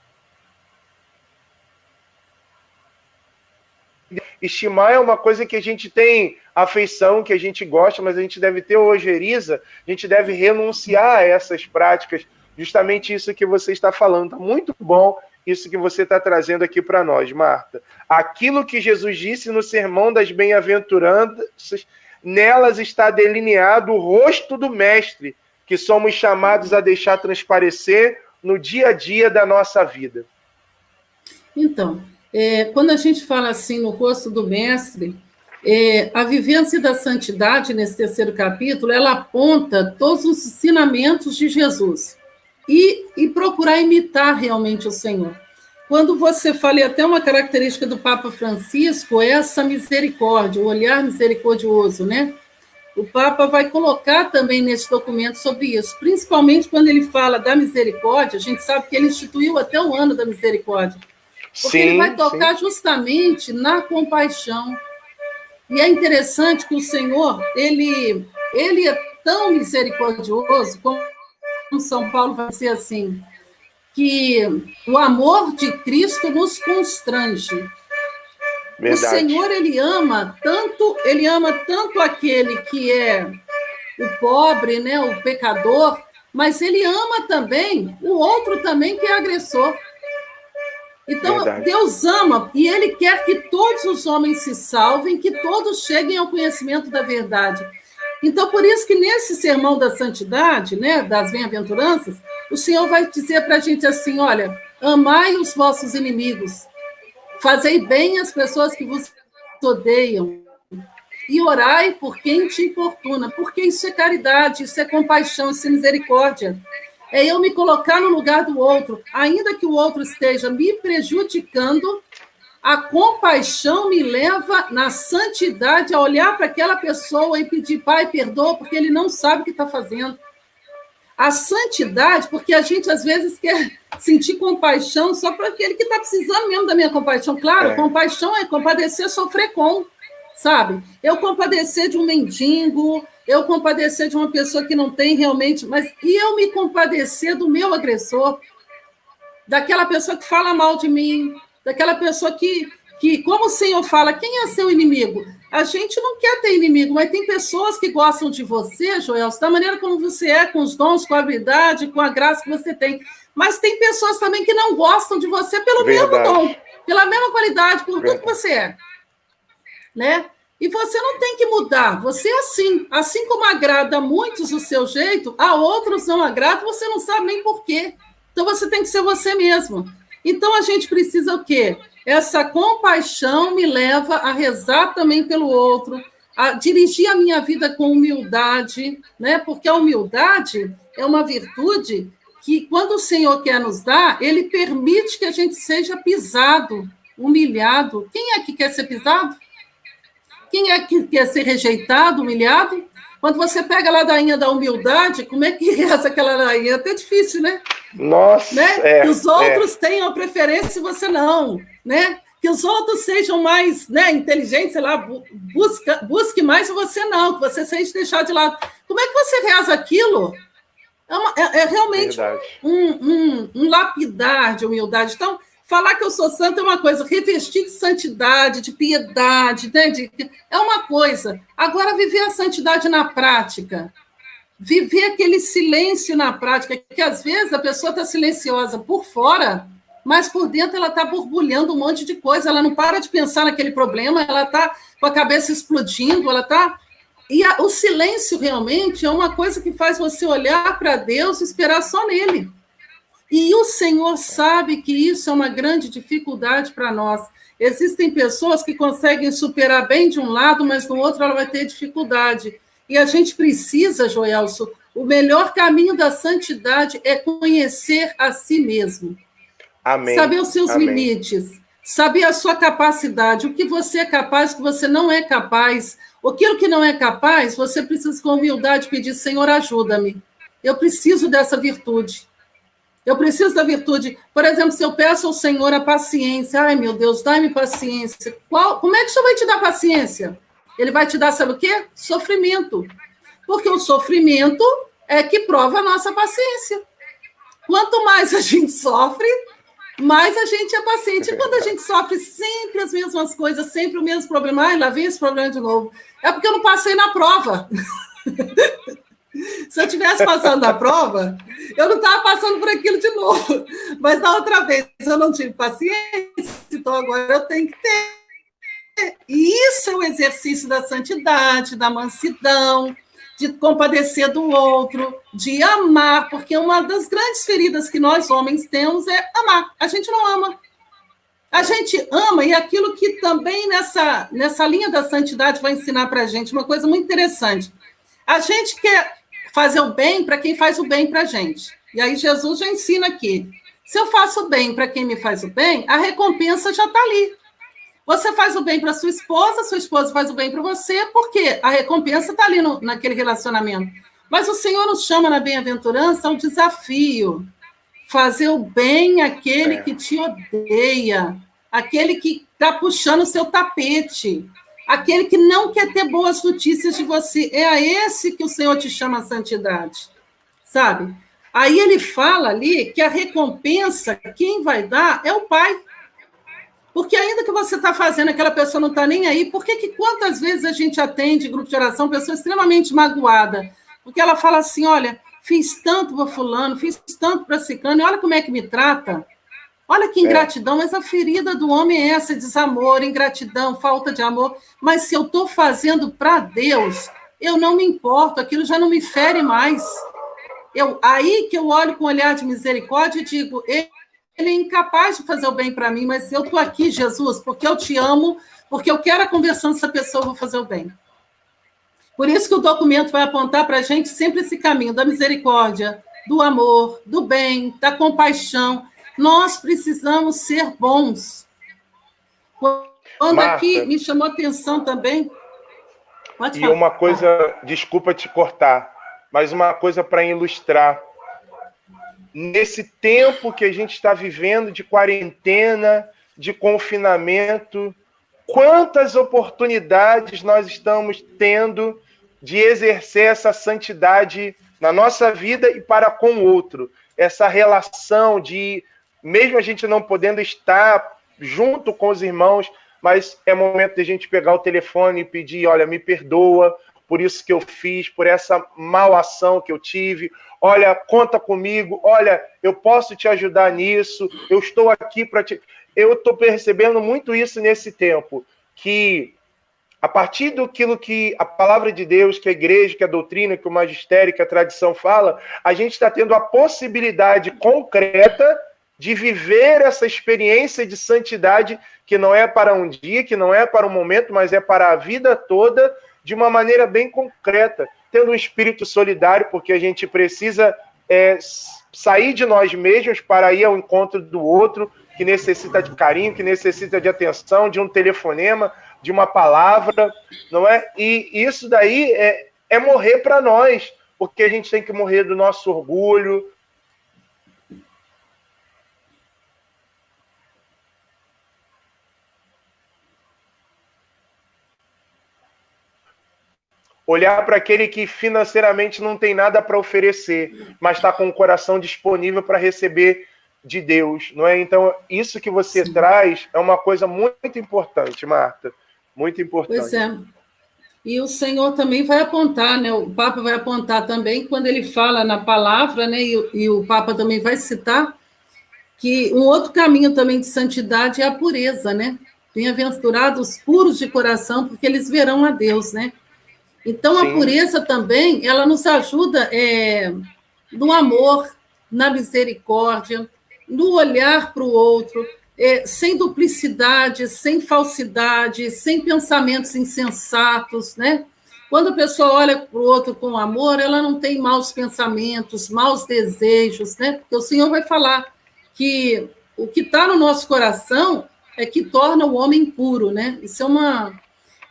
Estimar é uma coisa que a gente tem afeição, que a gente gosta, mas a gente deve ter ojeriza, a gente deve renunciar a essas práticas. Justamente isso que você está falando. Tá muito bom isso que você está trazendo aqui para nós, Marta. Aquilo que Jesus disse no Sermão das Bem-aventuranças, nelas está delineado o rosto do Mestre, que somos chamados a deixar transparecer no dia a dia da nossa vida. Então, quando a gente fala assim no rosto do Mestre, a vivência da santidade, nesse terceiro capítulo, ela aponta todos os ensinamentos de Jesus e procurar imitar realmente o Senhor. Quando você fala, e até uma característica do Papa Francisco, é essa misericórdia, o olhar misericordioso, né? O Papa vai colocar também nesse documento sobre isso, principalmente quando ele fala da misericórdia. A gente sabe que ele instituiu até o ano da misericórdia, porque ele vai tocar justamente na compaixão. E é interessante que o Senhor, ele é tão misericordioso, como São Paulo vai dizer assim, que o amor de Cristo nos constrange. Verdade. O Senhor, ele ama tanto aquele que é o pobre, né, o pecador, mas ele ama também o outro também que é agressor. Então, verdade. Deus ama e ele quer que todos os homens se salvem, que todos cheguem ao conhecimento da verdade. Então, por isso que nesse sermão da santidade, né, das bem-aventuranças, o Senhor vai dizer para a gente assim, olha, amai os vossos inimigos, fazei bem às pessoas que vos odeiam e orai por quem te importuna, porque isso é caridade, isso é compaixão, isso é misericórdia. É eu me colocar no lugar do outro, ainda que o outro esteja me prejudicando, a compaixão me leva na santidade a olhar para aquela pessoa e pedir, Pai, perdoa, porque ele não sabe o que está fazendo. A santidade, porque a gente às vezes quer sentir compaixão só para aquele que está precisando mesmo da minha compaixão. Claro, compaixão é compadecer, sofrer com, sabe? Eu compadecer de um mendigo, eu compadecer de uma pessoa que não tem realmente, mas e eu me compadecer do meu agressor, daquela pessoa que fala mal de mim, daquela pessoa que como o Senhor fala, quem é seu inimigo? A gente não quer ter inimigo, mas tem pessoas que gostam de você, Joel, da maneira como você é, com os dons, com a habilidade, com a graça que você tem. Mas tem pessoas também que não gostam de você pelo mesmo dom, pela mesma qualidade, por tudo que você é. Né? E você não tem que mudar, você é assim. Assim como agrada a muitos o seu jeito, a outros não agrada, você não sabe nem por quê. Então você tem que ser você mesmo. Então a gente precisa o quê? Essa compaixão me leva a rezar também pelo outro, a dirigir a minha vida com humildade, né? Porque a humildade é uma virtude que, quando o Senhor quer nos dar, ele permite que a gente seja pisado, humilhado. Quem é que quer ser pisado? Quem é que quer ser rejeitado, humilhado? Quando você pega a ladainha da humildade, como é que reza aquela ladainha? É até difícil, né? Nossa, né? Que os outros tenham preferência e você não, né? Que os outros sejam mais, né, inteligentes, sei lá, busque mais e você não, que você seja deixado de lado. Como é que você reza aquilo? É realmente um lapidar de humildade. Então, falar que eu sou santa é uma coisa, revestir de santidade, de piedade, né? É uma coisa. Agora, viver a santidade na prática, viver aquele silêncio na prática, que às vezes a pessoa está silenciosa por fora, mas por dentro ela está borbulhando um monte de coisa, ela não para de pensar naquele problema, ela está com a cabeça explodindo, ela está... E o silêncio realmente é uma coisa que faz você olhar para Deus e esperar só nele. E o Senhor sabe que isso é uma grande dificuldade para nós. Existem pessoas que conseguem superar bem de um lado, mas no outro ela vai ter dificuldade. E a gente precisa, Joelso, o melhor caminho da santidade é conhecer a si mesmo. Amém. Saber os seus limites, saber a sua capacidade, o que você é capaz, o que você não é capaz. Aquilo que não é capaz, você precisa com humildade pedir, Senhor, ajuda-me. Eu preciso dessa virtude. Eu preciso da virtude. Por exemplo, se eu peço ao Senhor a paciência, ai, meu Deus, dá-me paciência. Como é que o Senhor vai te dar paciência? Ele vai te dar, sabe o quê? Sofrimento. Porque o sofrimento é que prova a nossa paciência. Quanto mais a gente sofre, mais a gente é paciente. E quando a gente sofre sempre as mesmas coisas, sempre o mesmo problema, ai, lá vem esse problema de novo. É porque eu não passei na prova. Se eu tivesse passado na prova, eu não estava passando por aquilo de novo. Mas da outra vez eu não tive paciência, então agora eu tenho que ter. E isso é o exercício da santidade, da mansidão, de compadecer do outro, de amar, porque uma das grandes feridas que nós homens temos é amar. A gente não ama. A gente ama, e aquilo que também nessa linha da santidade vai ensinar para a gente uma coisa muito interessante. A gente quer fazer o bem para quem faz o bem para a gente. E aí Jesus já ensina aqui. Se eu faço o bem para quem me faz o bem, a recompensa já está ali. Você faz o bem para sua esposa faz o bem para você, porque a recompensa está ali naquele relacionamento. Mas o Senhor nos chama na bem-aventurança ao desafio. Fazer o bem àquele que te odeia, aquele que está puxando o seu tapete, aquele que não quer ter boas notícias de você. É a esse que o Senhor te chama a santidade, sabe? Aí ele fala ali que a recompensa, quem vai dar é o Pai. Porque ainda que você está fazendo, aquela pessoa não está nem aí, por que quantas vezes a gente atende grupo de oração, pessoa extremamente magoada? Porque ela fala assim, olha, fiz tanto para fulano, fiz tanto para ciclano, e olha como é que me trata. Olha que ingratidão, mas a ferida do homem é essa, desamor, ingratidão, falta de amor. Mas se eu estou fazendo para Deus, eu não me importo, aquilo já não me fere mais. Aí que eu olho com um olhar de misericórdia e digo, ele é incapaz de fazer o bem para mim, mas eu estou aqui, Jesus, porque eu te amo, porque eu quero a conversão dessa pessoa, eu vou fazer o bem. Por isso que o documento vai apontar para a gente sempre esse caminho da misericórdia, do amor, do bem, da compaixão. Nós precisamos ser bons. Quando Marta, aqui me chamou a atenção também... Pode falar. E uma coisa, desculpa te cortar, mas uma coisa para ilustrar. Nesse tempo que a gente está vivendo de quarentena, de confinamento, quantas oportunidades nós estamos tendo de exercer essa santidade na nossa vida e para com o outro. Essa relação de, mesmo a gente não podendo estar junto com os irmãos, mas é momento de a gente pegar o telefone e pedir, olha, me perdoa por isso que eu fiz, por essa mal ação que eu tive, olha, conta comigo, olha, eu posso te ajudar nisso, eu estou aqui para te... Eu estou percebendo muito isso nesse tempo, que a partir daquilo que a palavra de Deus, que a igreja, que a doutrina, que o magistério, que a tradição fala, a gente está tendo a possibilidade concreta de viver essa experiência de santidade que não é para um dia, que não é para um momento, mas é para a vida toda, de uma maneira bem concreta, tendo um espírito solidário, porque a gente precisa sair de nós mesmos para ir ao encontro do outro, que necessita de carinho, que necessita de atenção, de um telefonema, de uma palavra, não é? E isso daí é morrer para nós, porque a gente tem que morrer do nosso orgulho. Olhar para aquele que financeiramente não tem nada para oferecer, mas está com o coração disponível para receber de Deus, não é? Então, isso que você traz é uma coisa muito importante, Marta, muito importante. Pois é. E o Senhor também vai apontar, né? O Papa vai apontar também, quando ele fala na palavra, né? E o Papa também vai citar que um outro caminho também de santidade é a pureza, né? Bem-aventurados puros de coração, porque eles verão a Deus, né? Então, sim, a pureza também, ela nos ajuda no amor, na misericórdia, no olhar para o outro, sem duplicidade, sem falsidade, sem pensamentos insensatos, né? Quando a pessoa olha para o outro com amor, ela não tem maus pensamentos, maus desejos, né? Porque o Senhor vai falar que o que está no nosso coração é que torna o homem puro, né? Isso é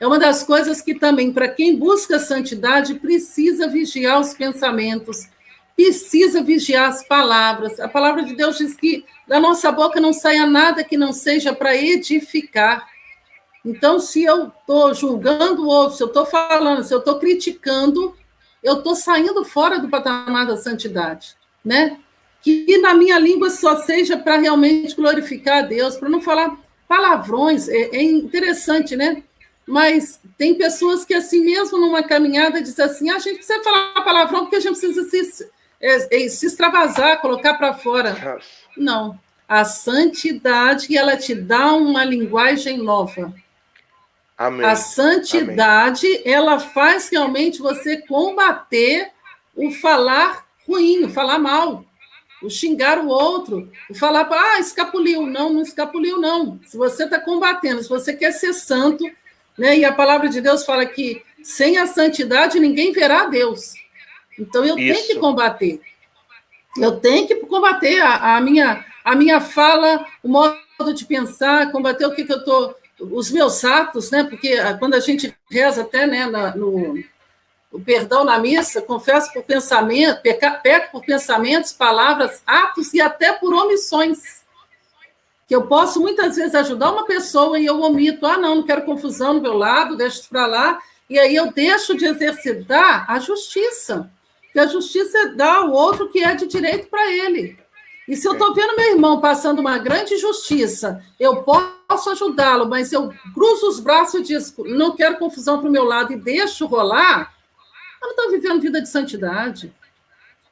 uma das coisas que também, para quem busca santidade, precisa vigiar os pensamentos, precisa vigiar as palavras. A palavra de Deus diz que da nossa boca não saia nada que não seja para edificar. Então, se eu estou julgando o outro, se eu estou falando, se eu estou criticando, eu estou saindo fora do patamar da santidade, né? Que na minha língua só seja para realmente glorificar a Deus, para não falar palavrões. É interessante, né? Mas tem pessoas que, assim mesmo, numa caminhada, dizem assim, a gente precisa falar palavrão porque a gente precisa se extravasar, colocar para fora. Não. A santidade, ela te dá uma linguagem nova. Amém. A santidade, amém, ela faz realmente você combater o falar ruim, o falar mal, o xingar o outro, o falar, escapuliu. Não escapuliu, não. Se você está combatendo, se você quer ser santo, né? E a palavra de Deus fala que sem a santidade ninguém verá a Deus. Então eu tenho que combater. Eu tenho que combater a minha fala, o modo de pensar, combater o que eu estou... Os meus atos, né? Porque quando a gente reza até, né, o perdão na missa, confesso por pensamento, peco por pensamentos, palavras, atos e até por omissões. Que eu posso muitas vezes ajudar uma pessoa e eu omito, não quero confusão no meu lado, deixo isso para lá, e aí eu deixo de exercitar a justiça, que a justiça é dar ao outro que é de direito para ele. E se eu estou vendo meu irmão passando uma grande injustiça, eu posso ajudá-lo, mas eu cruzo os braços e digo, não quero confusão para o meu lado e deixo rolar, eu não estou vivendo vida de santidade.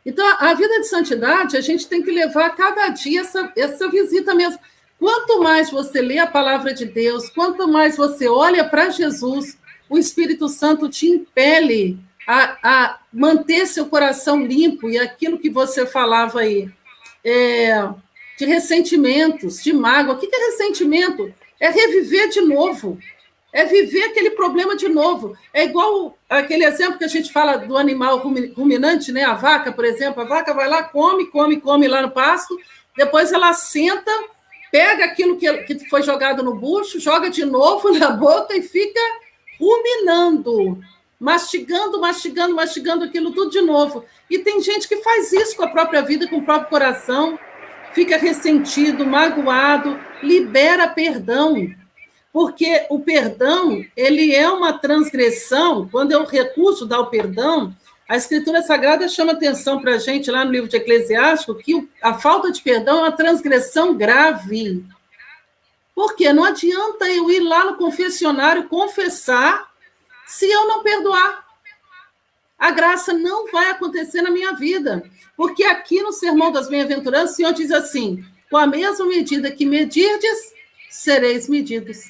Então, a vida de santidade, a gente tem que levar cada dia essa visita mesmo. Quanto mais você lê a palavra de Deus, quanto mais você olha para Jesus, o Espírito Santo te impele a manter seu coração limpo, e aquilo que você falava aí, de ressentimentos, de mágoa. O que é ressentimento? É reviver de novo, é viver aquele problema de novo. É igual aquele exemplo que a gente fala do animal ruminante, né? A vaca, por exemplo, a vaca vai lá, come lá no pasto, depois ela senta, pega aquilo que foi jogado no bucho, joga de novo na boca e fica ruminando. mastigando aquilo tudo de novo. E tem gente que faz isso com a própria vida, com o próprio coração, fica ressentido, magoado, libera perdão. Porque o perdão, ele é uma transgressão. Quando eu recuso dar o perdão, a Escritura Sagrada chama atenção para a gente, lá no livro de Eclesiástico, que a falta de perdão é uma transgressão grave. Porque não adianta eu ir lá no confessionário confessar se eu não perdoar. A graça não vai acontecer na minha vida. Porque aqui no Sermão das Bem-aventuranças, o Senhor diz assim, com a mesma medida que medirdes, sereis medidos.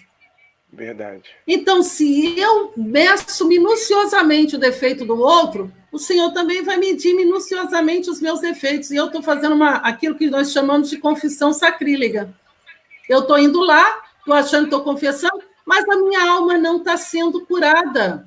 Verdade. Então, se eu meço minuciosamente o defeito do outro, o Senhor também vai medir minuciosamente os meus defeitos. E eu estou fazendo aquilo que nós chamamos de confissão sacrílega. Eu estou indo lá, estou achando que estou confessando, mas a minha alma não está sendo curada.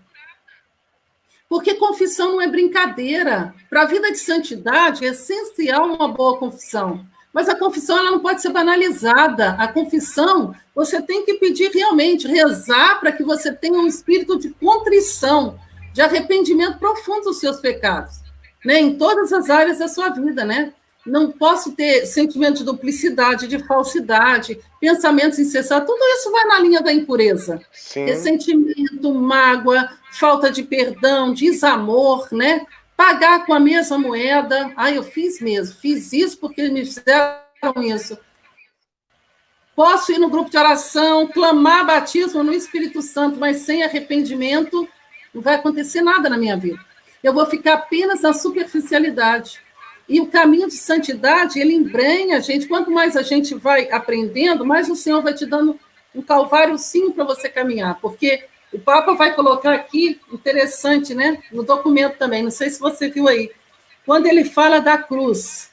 Porque confissão não é brincadeira. Para a vida de santidade, é essencial uma boa confissão. Mas a confissão ela não pode ser banalizada. A confissão, você tem que pedir realmente, rezar para que você tenha um espírito de contrição, de arrependimento profundo dos seus pecados, né? Em todas as áreas da sua vida, né? Não posso ter sentimento de duplicidade, de falsidade, pensamentos insensatos, tudo isso vai na linha da impureza. Sim. Ressentimento, mágoa, falta de perdão, desamor, né? Pagar com a mesma moeda. Eu fiz mesmo, fiz isso porque me fizeram isso. Posso ir no grupo de oração, clamar batismo no Espírito Santo, mas sem arrependimento, não vai acontecer nada na minha vida. Eu vou ficar apenas na superficialidade. E o caminho de santidade, ele embrenha a gente. Quanto mais a gente vai aprendendo, mais o Senhor vai te dando um calváriozinho para você caminhar. Porque o Papa vai colocar aqui, interessante, né? No documento também, não sei se você viu aí. Quando ele fala da cruz,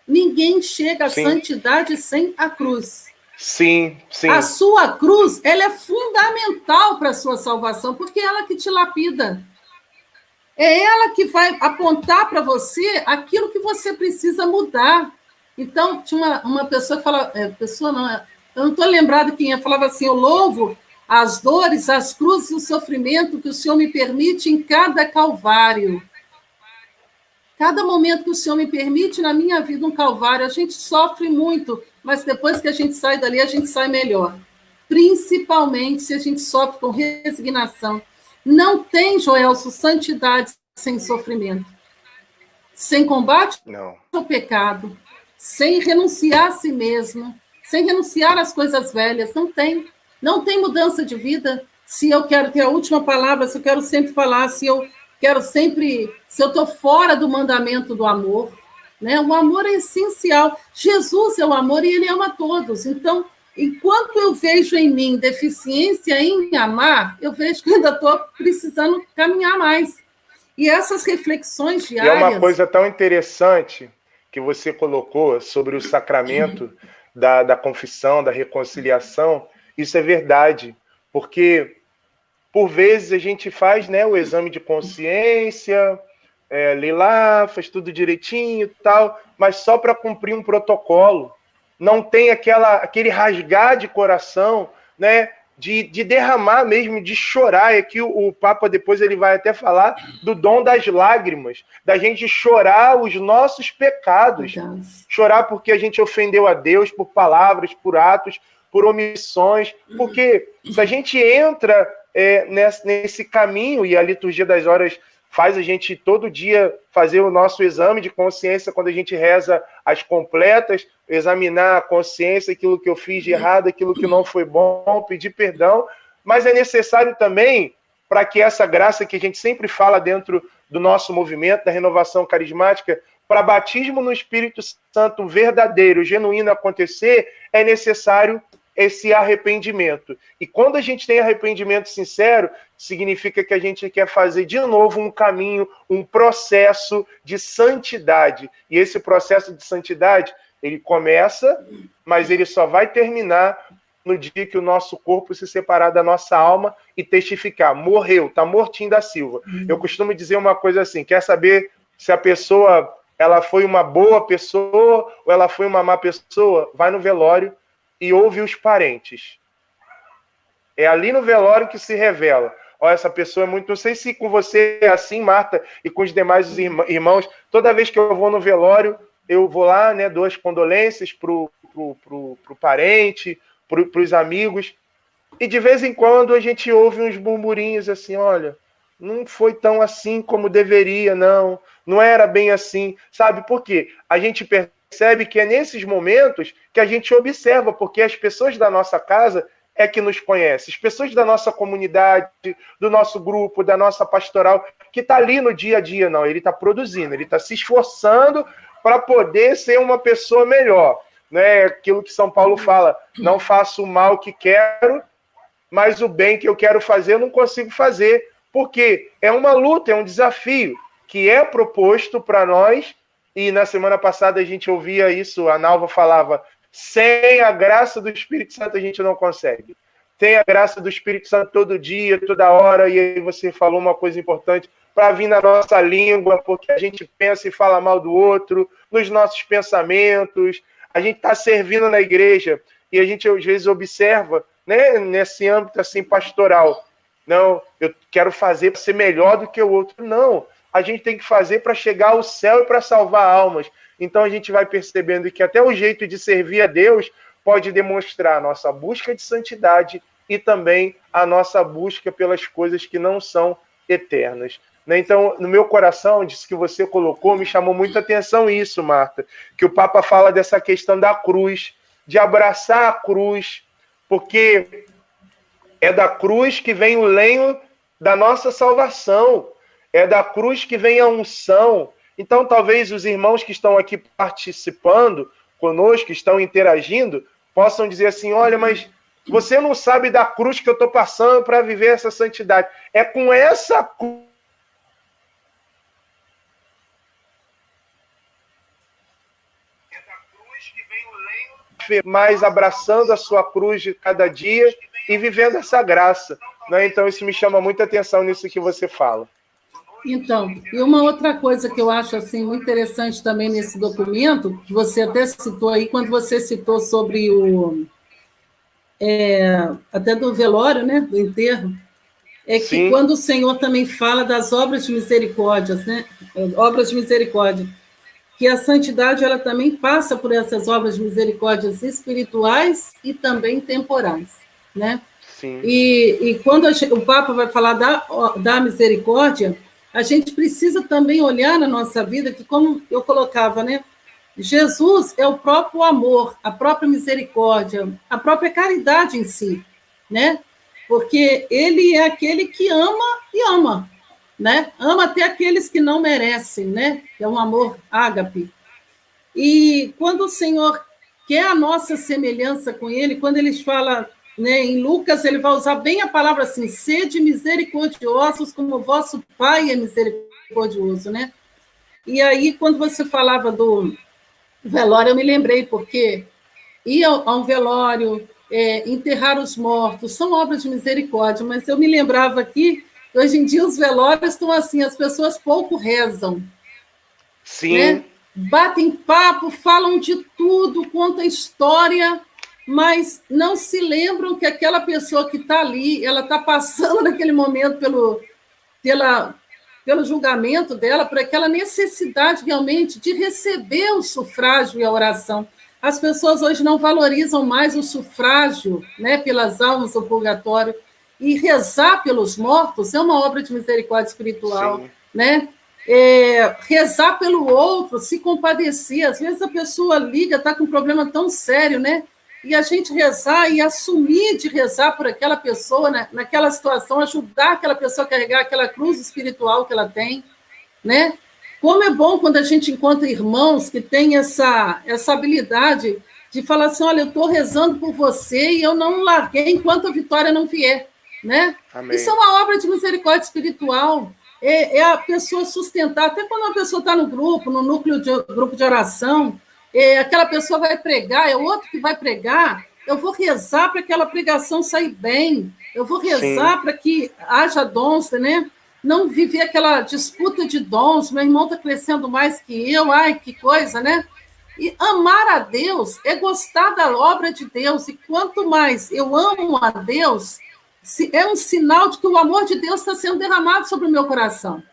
ninguém chega à santidade sem a cruz. Sim, sim. A sua cruz, ela é fundamental para a sua salvação, porque é ela que te lapida. É ela que vai apontar para você aquilo que você precisa mudar. Então, tinha uma pessoa que falava... eu não estou lembrada quem é, falava assim, eu louvo as dores, as cruzes e o sofrimento que o Senhor me permite em cada calvário. Cada momento que o Senhor me permite na minha vida um calvário, a gente sofre muito, mas depois que a gente sai dali, a gente sai melhor. Principalmente se a gente sofre com resignação. Não tem, Joelso, santidade sem sofrimento. Sem combate ao pecado. Sem renunciar a si mesmo. Sem renunciar às coisas velhas. Não tem. Não tem mudança de vida. Se eu quero ter a última palavra, se eu quero sempre falar, se eu estou fora do mandamento do amor, né? O amor é essencial. Jesus é o amor e ele ama todos. Então, enquanto eu vejo em mim deficiência em amar, eu vejo que ainda estou precisando caminhar mais. E essas reflexões diárias... E é uma coisa tão interessante que você colocou sobre o sacramento da confissão, da reconciliação. Isso é verdade, porque por vezes a gente faz, né, o exame de consciência, lê lá, faz tudo direitinho e tal, mas só para cumprir um protocolo. Não tem aquele rasgar de coração, né, de derramar mesmo, de chorar. E aqui o Papa depois ele vai até falar do dom das lágrimas, da gente chorar os nossos pecados. Chorar porque a gente ofendeu a Deus por palavras, por atos, por omissões. Porque se a gente entra nesse caminho, e a liturgia das horas faz a gente todo dia fazer o nosso exame de consciência quando a gente reza as completas, examinar a consciência, aquilo que eu fiz de errado, aquilo que não foi bom, pedir perdão, mas é necessário também, para que essa graça que a gente sempre fala dentro do nosso movimento, da renovação carismática, para batismo no Espírito Santo verdadeiro, genuíno acontecer, é necessário esse arrependimento. E quando a gente tem arrependimento sincero, significa que a gente quer fazer de novo um caminho, um processo de santidade. E esse processo de santidade, ele começa, mas ele só vai terminar no dia que o nosso corpo se separar da nossa alma e testificar. Morreu, está mortinho da Silva. Eu costumo dizer uma coisa assim, quer saber se a pessoa ela foi uma boa pessoa ou ela foi uma má pessoa? Vai no velório e ouve os parentes. É ali no velório que se revela. ó, essa pessoa é muito... Não sei se com você é assim, Marta, e com os demais irmãos, toda vez que eu vou no velório, eu vou lá, né, dou as condolências pro parente, pros amigos, e de vez em quando a gente ouve uns burburinhos assim, olha, não foi tão assim como deveria, não era bem assim, sabe? Por quê? A gente percebe que é nesses momentos que a gente observa, porque as pessoas da nossa casa é que nos conhecem, as pessoas da nossa comunidade, do nosso grupo, da nossa pastoral, que está ali no dia a dia, não, ele está produzindo, ele está se esforçando para poder ser uma pessoa melhor, né? Aquilo que São Paulo fala, não faço o mal que quero, mas o bem que eu quero fazer eu não consigo fazer, porque é uma luta, é um desafio que é proposto para nós, e na semana passada a gente ouvia isso, a Nalva falava, sem a graça do Espírito Santo a gente não consegue. Tem a graça do Espírito Santo todo dia, toda hora, e aí você falou uma coisa importante, para vir na nossa língua, porque a gente pensa e fala mal do outro, nos nossos pensamentos, a gente está servindo na igreja, e a gente às vezes observa, né, nesse âmbito assim pastoral, não, eu quero fazer para ser melhor do que o outro, não, a gente tem que fazer para chegar ao céu e para salvar almas. Então a gente vai percebendo que até o jeito de servir a Deus pode demonstrar a nossa busca de santidade e também a nossa busca pelas coisas que não são eternas. Então, no meu coração, disso que você colocou, me chamou muita atenção isso, Marta, que o Papa fala dessa questão da cruz, de abraçar a cruz, porque é da cruz que vem o lenho da nossa salvação, é da cruz que vem a unção. Então, talvez os irmãos que estão aqui participando conosco, que estão interagindo, possam dizer assim, olha, mas você não sabe da cruz que eu estou passando para viver essa santidade. É com essa cruz mais abraçando a sua cruz de cada dia e vivendo essa graça, né? Então isso me chama muita atenção nisso que você fala. Então, e uma outra coisa que eu acho assim muito interessante também nesse documento, que você até citou aí, quando você citou sobre até do velório, né, do enterro, é que Sim. Quando o Senhor também fala das obras de misericórdia, né, obras de misericórdia, que a santidade ela também passa por essas obras de misericórdia espirituais e também temporais, né? Sim. E quando o Papa vai falar da misericórdia, a gente precisa também olhar na nossa vida, que como eu colocava, né? Jesus é o próprio amor, a própria misericórdia, a própria caridade em si, né? Porque ele é aquele que ama e ama, né? Ama até aqueles que não merecem, né? Que é um amor ágape. E quando o Senhor quer a nossa semelhança com ele, quando ele fala, né, em Lucas, ele vai usar bem a palavra assim, sede misericordiosos como o vosso Pai é misericordioso, né? E aí, quando você falava do velório, eu me lembrei, porque ir a um velório, enterrar os mortos, são obras de misericórdia, mas eu me lembrava aqui, hoje em dia os velórios estão assim, as pessoas pouco rezam. Sim. Né? Batem papo, falam de tudo, contam história, mas não se lembram que aquela pessoa que está ali, ela está passando naquele momento pelo julgamento dela, por aquela necessidade realmente de receber o sufrágio e a oração. As pessoas hoje não valorizam mais o sufrágio, né, pelas almas do purgatório, e rezar pelos mortos é uma obra de misericórdia espiritual, Sim. né? Rezar pelo outro, se compadecer. Às vezes a pessoa liga, está com um problema tão sério, né? E a gente rezar e assumir de rezar por aquela pessoa, né? Naquela situação, ajudar aquela pessoa a carregar aquela cruz espiritual que ela tem, né? Como é bom quando a gente encontra irmãos que têm essa habilidade de falar assim, olha, eu estou rezando por você e eu não larguei enquanto a vitória não vier, né? Amém. Isso é uma obra de misericórdia espiritual. É a pessoa sustentar, até quando uma pessoa está no grupo, no grupo de oração, aquela pessoa vai pregar, é outro que vai pregar, eu vou rezar para aquela pregação sair bem, eu vou rezar para que haja dons, né? Não viver aquela disputa de dons, meu irmão está crescendo mais que eu, ai, que coisa, né? E amar a Deus é gostar da obra de Deus, e quanto mais eu amo a Deus, é um sinal de que o amor de Deus está sendo derramado sobre o meu coração.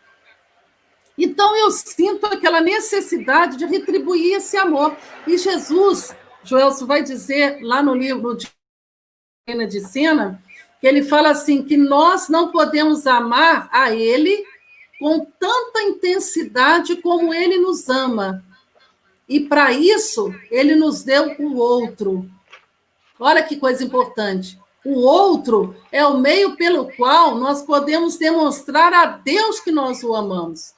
Então, eu sinto aquela necessidade de retribuir esse amor. E Jesus, Joelson, vai dizer lá no livro de Cena, que ele fala assim, que nós não podemos amar a ele com tanta intensidade como ele nos ama. E, para isso, ele nos deu o outro. Olha que coisa importante. O outro é o meio pelo qual nós podemos demonstrar a Deus que nós o amamos.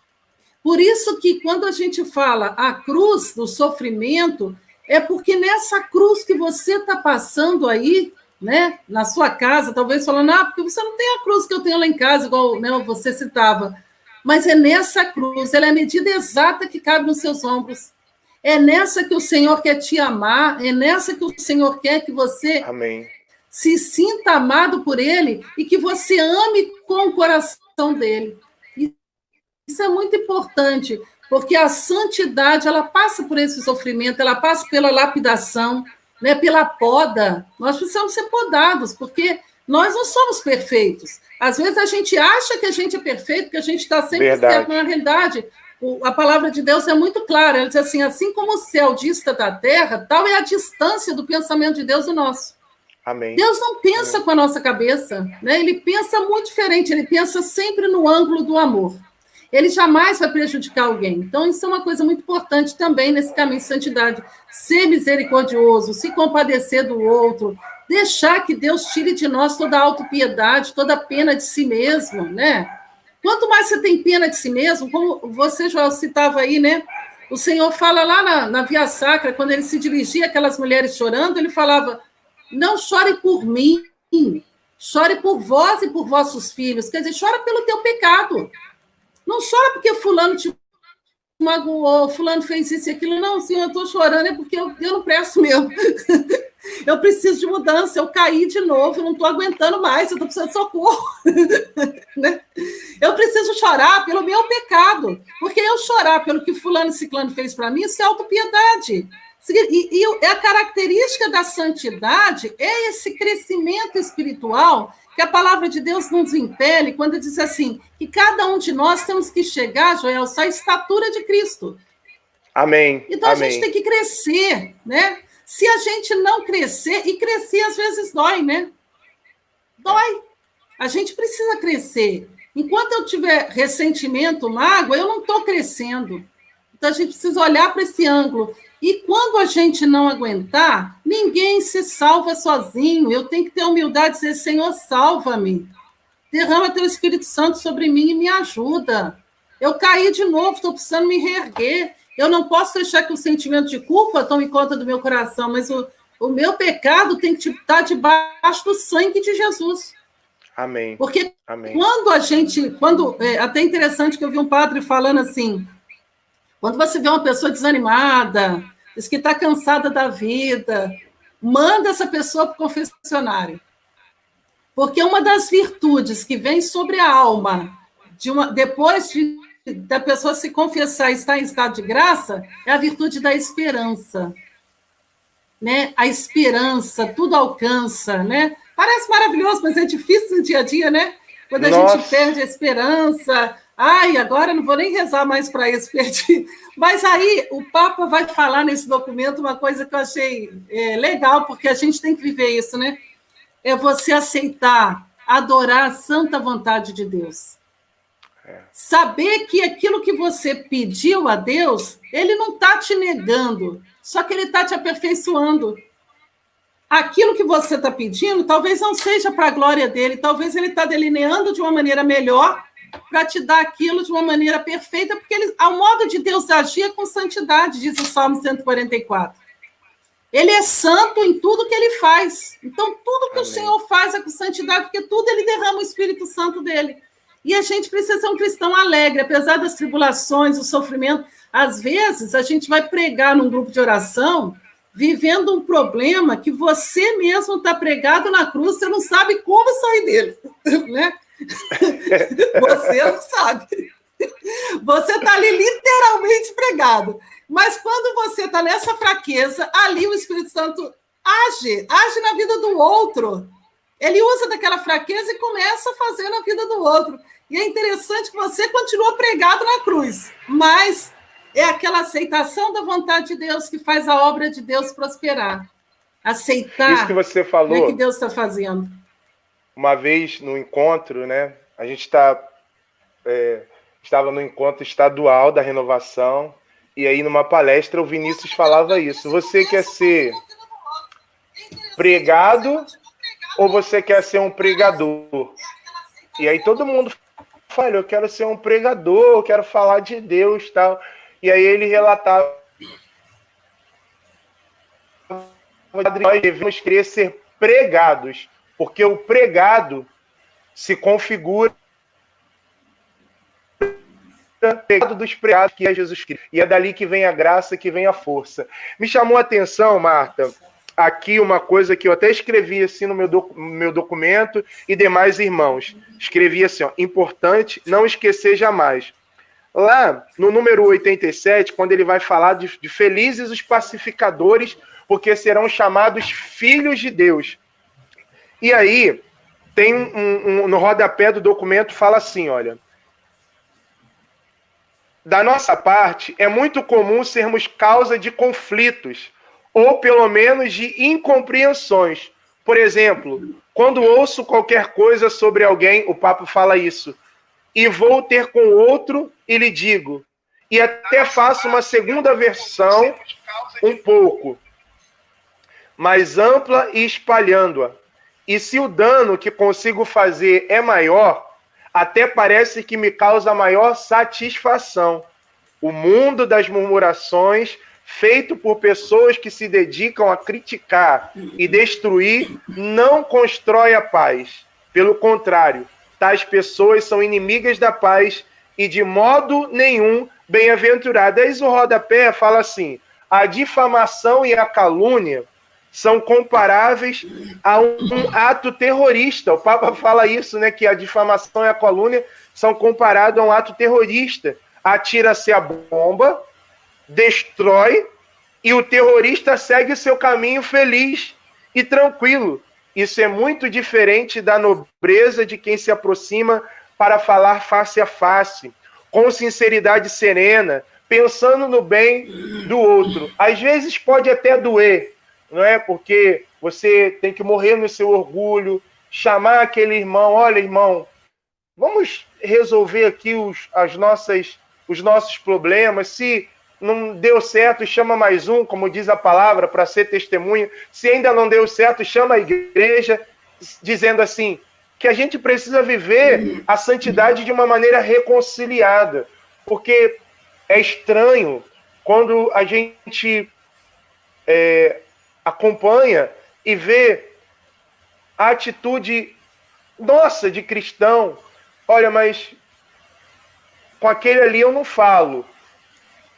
Por isso que, quando a gente fala a cruz do sofrimento, é porque nessa cruz que você está passando aí, né, na sua casa, talvez falando, porque você não tem a cruz que eu tenho lá em casa, igual, né, você citava. Mas é nessa cruz, ela é a medida exata que cabe nos seus ombros. É nessa que o Senhor quer te amar, é nessa que o Senhor quer que você se sinta amado por Ele e que você ame com o coração dele. Isso é muito importante, porque a santidade, ela passa por esse sofrimento, ela passa pela lapidação, né, pela poda. Nós precisamos ser podados, porque nós não somos perfeitos. Às vezes a gente acha que a gente é perfeito, que a gente está sempre certo, na realidade. A palavra de Deus é muito clara, ela diz assim como o céu dista da terra, tal é a distância do pensamento de Deus do nosso. Amém. Deus não pensa com a nossa cabeça, né? Ele pensa muito diferente, ele pensa sempre no ângulo do amor. Ele jamais vai prejudicar alguém. Então, isso é uma coisa muito importante também nesse caminho de santidade. Ser misericordioso, se compadecer do outro, deixar que Deus tire de nós toda a autopiedade, toda a pena de si mesmo, né? Quanto mais você tem pena de si mesmo, como você já citava aí, né? O Senhor fala lá na Via Sacra, quando ele se dirigia àquelas mulheres chorando, ele falava, não chore por mim, chore por vós e por vossos filhos. Quer dizer, chora pelo teu pecado. Não chora porque fulano te magoou, fulano fez isso e aquilo. Não, senhor, eu estou chorando é porque eu não presto mesmo. Eu preciso de mudança, eu caí de novo, eu não estou aguentando mais, eu estou precisando de socorro. Né? Eu preciso chorar pelo meu pecado, porque eu chorar pelo que fulano e ciclano fez para mim, isso é autopiedade. E a característica da santidade é esse crescimento espiritual que a palavra de Deus nos impele quando diz assim, que cada um de nós temos que chegar, Joel, à estatura de Cristo. Amém. Então, a gente tem que crescer, né? Se a gente não crescer, e crescer às vezes dói, né? Dói. A gente precisa crescer. Enquanto eu tiver ressentimento, mágoa, eu não estou crescendo. Então, a gente precisa olhar para esse ângulo. E quando a gente não aguentar, ninguém se salva sozinho. Eu tenho que ter humildade e dizer, Senhor, salva-me. Derrama teu Espírito Santo sobre mim e me ajuda. Eu caí de novo, estou precisando me reerguer. Eu não posso deixar que o sentimento de culpa tome conta do meu coração, mas o meu pecado tem que estar debaixo do sangue de Jesus. Amém. Porque Amém. quando a gente... até interessante que eu vi um padre falando assim, quando você vê uma pessoa desanimada, diz que está cansada da vida, manda essa pessoa para o confessionário. Porque uma das virtudes que vem sobre a alma, depois da pessoa se confessar e estar em estado de graça, é a virtude da esperança. Né? A esperança, tudo alcança. Né? Parece maravilhoso, mas é difícil no dia a dia, né? Quando a gente perde a esperança... agora não vou nem rezar mais para isso, perdi. Mas aí o Papa vai falar nesse documento uma coisa que eu achei legal, porque a gente tem que viver isso, né? É você aceitar, adorar a santa vontade de Deus. Saber que aquilo que você pediu a Deus, ele não está te negando, só que ele está te aperfeiçoando. Aquilo que você está pedindo, talvez não seja para a glória dele, talvez ele está delineando de uma maneira melhor para te dar aquilo de uma maneira perfeita, porque ao modo de Deus agir é com santidade, diz o Salmo 144. Ele é santo em tudo que ele faz. Então, tudo que o Senhor faz é com santidade, porque tudo ele derrama o Espírito Santo dele. E a gente precisa ser um cristão alegre, apesar das tribulações, do sofrimento. Às vezes, a gente vai pregar num grupo de oração, vivendo um problema que você mesmo está pregado na cruz, você não sabe como sair dele, né? Você não sabe. Você está ali literalmente pregado. Mas quando você está nessa fraqueza, ali o Espírito Santo age na vida do outro. Ele usa daquela fraqueza e começa a fazer na vida do outro. E é interessante que você continua pregado na cruz, mas é aquela aceitação da vontade de Deus que faz a obra de Deus prosperar. Aceitar Isso que você falou, que Deus está fazendo. Uma vez no encontro, né? A gente estava no encontro estadual da renovação, e aí numa palestra o Vinícius falava isso. Você quer ser pregado ou você quer ser um pregador? E aí todo mundo fala, eu quero ser um pregador, eu quero falar de Deus, tal. E aí ele relatava, nós devemos querer ser pregados, porque o pregado se configura pregado dos pregados, que é Jesus Cristo. E é dali que vem a graça, que vem a força. Me chamou a atenção, Marta, aqui uma coisa que eu até escrevi assim no meu documento e demais irmãos. Escrevi assim, ó, importante não esquecer jamais. Lá no número 87, quando ele vai falar de felizes os pacificadores, porque serão chamados filhos de Deus. E aí, tem no rodapé do documento, fala assim, olha, da nossa parte, é muito comum sermos causa de conflitos, ou pelo menos de incompreensões. Por exemplo, quando ouço qualquer coisa sobre alguém, o Papa fala isso, e vou ter com outro e lhe digo, e até faço uma segunda versão, um pouco mais ampla e espalhando-a. E se o dano que consigo fazer é maior, até parece que me causa maior satisfação. O mundo das murmurações, feito por pessoas que se dedicam a criticar e destruir, não constrói a paz. Pelo contrário, tais pessoas são inimigas da paz e de modo nenhum bem-aventuradas. O rodapé fala assim, a difamação e a calúnia são comparáveis a um ato terrorista. O Papa fala isso, né, que a difamação e a calúnia são comparados a um ato terrorista. Atira-se a bomba, destrói, e o terrorista segue o seu caminho feliz e tranquilo. Isso é muito diferente da nobreza de quem se aproxima para falar face a face, com sinceridade serena, pensando no bem do outro. Às vezes pode até doer, não é? Porque você tem que morrer no seu orgulho, chamar aquele irmão, olha, irmão, vamos resolver aqui os nossos problemas. Se não deu certo, chama mais um, como diz a palavra, para ser testemunha. Se ainda não deu certo, chama a igreja, dizendo assim, que a gente precisa viver a santidade de uma maneira reconciliada. Porque é estranho quando a gente acompanha e vê a atitude nossa de cristão. Olha, mas com aquele ali eu não falo.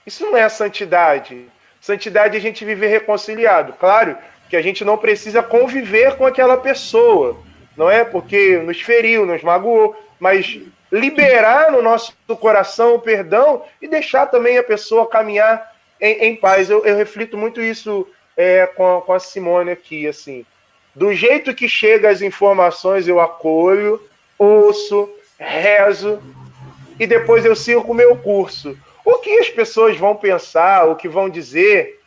Isso não é a santidade. Santidade é a gente viver reconciliado. Claro que a gente não precisa conviver com aquela pessoa, não é? Porque nos feriu, nos magoou, mas liberar no nosso coração o perdão e deixar também a pessoa caminhar em paz. Eu reflito muito isso com a Simone aqui, assim. Do jeito que chegam as informações, eu acolho, ouço, rezo, e depois eu sigo o meu curso. O que as pessoas vão pensar, o que vão dizer,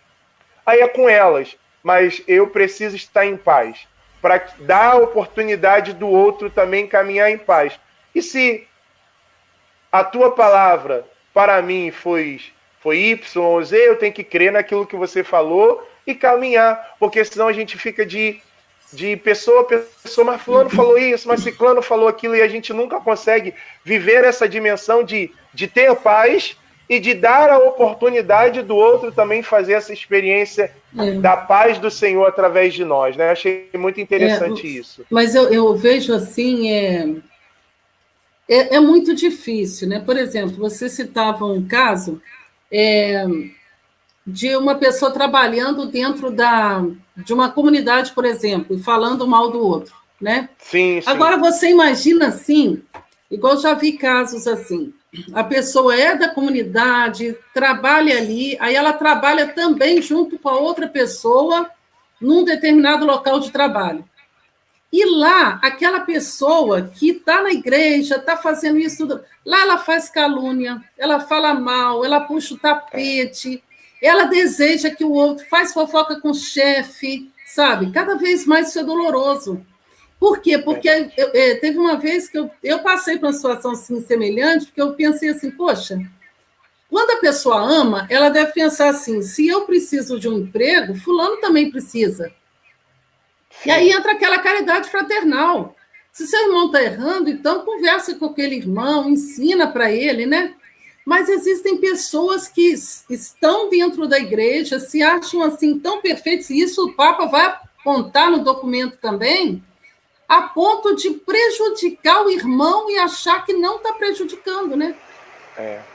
aí é com elas. Mas eu preciso estar em paz, para dar a oportunidade do outro também caminhar em paz. E se a tua palavra, para mim, foi Y ou Z, eu tenho que crer naquilo que você falou e caminhar, porque senão a gente fica de pessoa a pessoa, mas fulano falou isso, mas ciclano falou aquilo, e a gente nunca consegue viver essa dimensão de ter paz e de dar a oportunidade do outro também fazer essa experiência da paz do Senhor através de nós, né? Achei muito interessante isso. Mas eu vejo assim, é muito difícil, né? Por exemplo, você citava um caso de uma pessoa trabalhando dentro de uma comunidade, por exemplo, e falando mal do outro, né? Sim, sim. Agora, você imagina assim, igual já vi casos assim, a pessoa é da comunidade, trabalha ali, aí ela trabalha também junto com a outra pessoa num determinado local de trabalho. E lá, aquela pessoa que está na igreja, está fazendo isso tudo, lá ela faz calúnia, ela fala mal, ela puxa o tapete, ela deseja que o outro faz fofoca com o chefe, sabe? Cada vez mais isso é doloroso. Por quê? Porque teve uma vez que eu passei por uma situação assim, semelhante, porque eu pensei assim, poxa, quando a pessoa ama, ela deve pensar assim, se eu preciso de um emprego, fulano também precisa. E aí entra aquela caridade fraternal. Se seu irmão está errando, então conversa com aquele irmão, ensina para ele, né? Mas existem pessoas que estão dentro da igreja, se acham assim tão perfeitos, e isso o Papa vai apontar no documento também, a ponto de prejudicar o irmão e achar que não está prejudicando, né?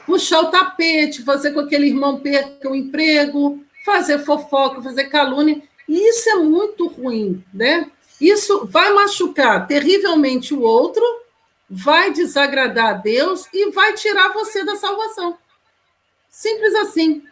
Puxar o tapete, fazer com que aquele irmão perca o emprego, fazer fofoca, fazer calúnia. Isso é muito ruim, né? Isso vai machucar terrivelmente o outro, vai desagradar a Deus e vai tirar você da salvação. Simples assim,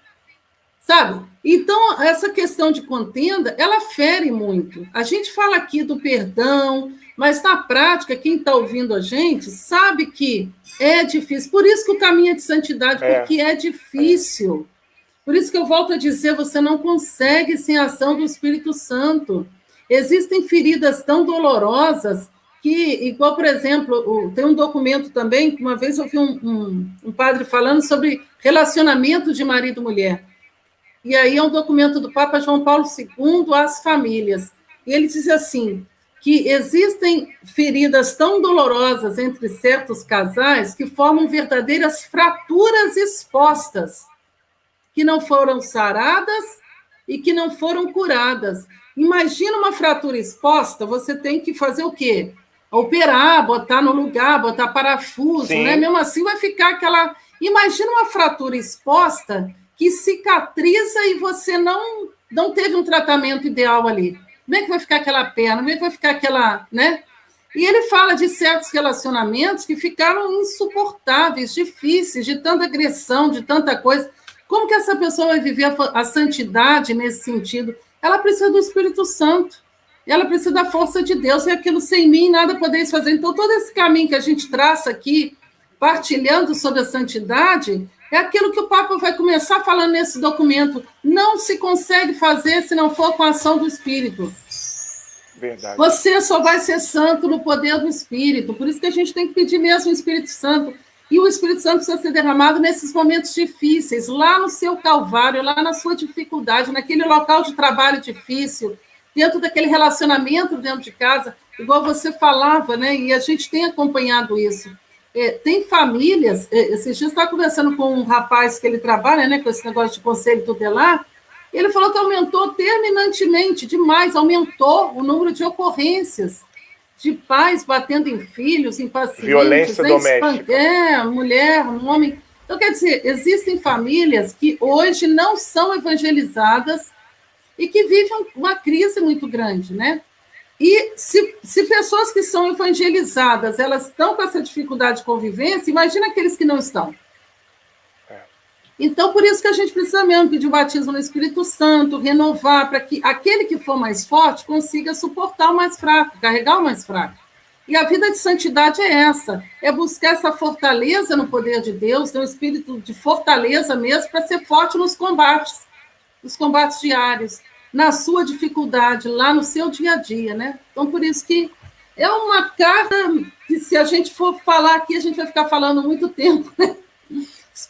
sabe? Então, essa questão de contenda, ela fere muito. A gente fala aqui do perdão, mas na prática, quem está ouvindo a gente sabe que é difícil. Por isso que o caminho é de santidade, porque é difícil. Por isso que eu volto a dizer, você não consegue sem a ação do Espírito Santo. Existem feridas tão dolorosas que, igual, por exemplo, tem um documento também, que uma vez eu vi um padre falando sobre relacionamento de marido e mulher. E aí é um documento do Papa João Paulo II às famílias. E ele diz assim, que existem feridas tão dolorosas entre certos casais que formam verdadeiras fraturas expostas, que não foram saradas e que não foram curadas. Imagina uma fratura exposta, você tem que fazer o quê? Operar, botar no lugar, botar parafuso, né? Mesmo assim vai ficar aquela... Imagina uma fratura exposta que cicatriza e você não teve um tratamento ideal ali. Como é que vai ficar aquela perna? Como é que vai ficar aquela... né? E ele fala de certos relacionamentos que ficaram insuportáveis, difíceis, de tanta agressão, de tanta coisa. Como que essa pessoa vai viver a santidade nesse sentido? Ela precisa do Espírito Santo, ela precisa da força de Deus, e aquilo sem mim nada podeis fazer. Então, todo esse caminho que a gente traça aqui, partilhando sobre a santidade, é aquilo que o Papa vai começar falando nesse documento. Não se consegue fazer se não for com a ação do Espírito. Verdade. Você só vai ser santo no poder do Espírito. Por isso que a gente tem que pedir mesmo o Espírito Santo. E o Espírito Santo precisa ser derramado nesses momentos difíceis, lá no seu calvário, lá na sua dificuldade, naquele local de trabalho difícil, dentro daquele relacionamento dentro de casa, igual você falava, né? E a gente tem acompanhado isso. Tem famílias, esses dias eu estava conversando com um rapaz que ele trabalha, né, com esse negócio de conselho tutelar, e ele falou que aumentou terminantemente, demais, aumentou o número de ocorrências de pais batendo em filhos, em pacientes. Violência doméstica. Mulher, um homem. Então, quer dizer, existem famílias que hoje não são evangelizadas e que vivem uma crise muito grande, né? E se pessoas que são evangelizadas, elas estão com essa dificuldade de convivência, imagina aqueles que não estão. Então, por isso que a gente precisa mesmo pedir o batismo no Espírito Santo, renovar, para que aquele que for mais forte consiga suportar o mais fraco, carregar o mais fraco. E a vida de santidade é essa, é buscar essa fortaleza no poder de Deus, ter um espírito de fortaleza mesmo, para ser forte nos combates diários, na sua dificuldade, lá no seu dia a dia, né? Então, por isso que é uma carta que, se a gente for falar aqui, a gente vai ficar falando muito tempo, né?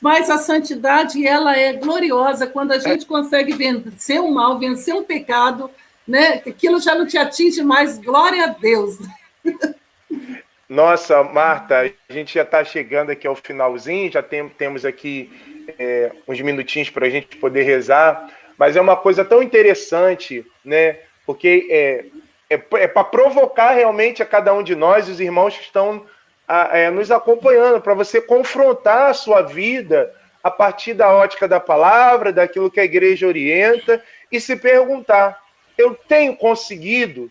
Mas a santidade, ela é gloriosa quando a gente consegue vencer o mal, vencer um pecado, né? Aquilo já não te atinge mais, glória a Deus. Nossa, Marta, a gente já está chegando aqui ao finalzinho, já temos aqui uns minutinhos para a gente poder rezar, mas é uma coisa tão interessante, né? Porque é para provocar realmente a cada um de nós, os irmãos que estão nos acompanhando, para você confrontar a sua vida a partir da ótica da palavra, daquilo que a igreja orienta, e se perguntar, eu tenho conseguido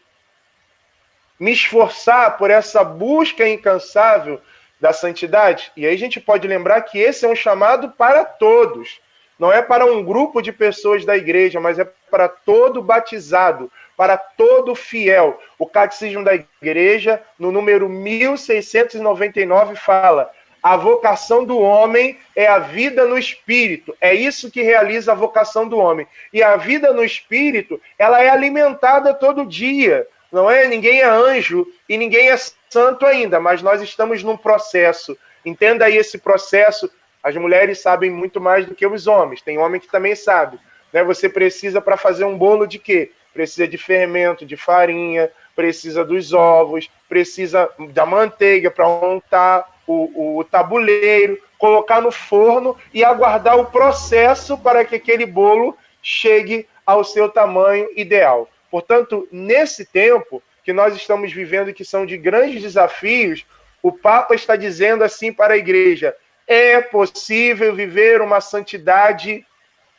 me esforçar por essa busca incansável da santidade? E aí a gente pode lembrar que esse é um chamado para todos, não é para um grupo de pessoas da igreja, mas é para todo batizado, para todo fiel. O Catecismo da Igreja, no número 1699, fala: a vocação do homem é a vida no espírito. É isso que realiza a vocação do homem. E a vida no espírito, ela é alimentada todo dia. Não é? Ninguém é anjo e ninguém é santo ainda, mas nós estamos num processo. Entenda aí esse processo. As mulheres sabem muito mais do que os homens. Tem homem que também sabe. Né? Você precisa, para fazer um bolo de quê? Precisa de fermento, de farinha, precisa dos ovos, precisa da manteiga para untar o tabuleiro, colocar no forno e aguardar o processo para que aquele bolo chegue ao seu tamanho ideal. Portanto, nesse tempo que nós estamos vivendo, que são de grandes desafios, o Papa está dizendo assim para a igreja: é possível viver uma santidade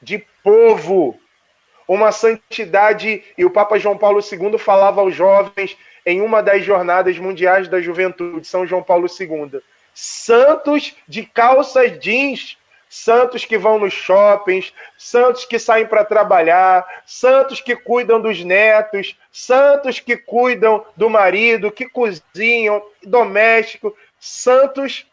de povo, uma santidade, e o Papa João Paulo II falava aos jovens em uma das jornadas mundiais da juventude, São João Paulo II, santos de calças jeans, santos que vão nos shoppings, santos que saem para trabalhar, santos que cuidam dos netos, santos que cuidam do marido, que cozinham, doméstico, santos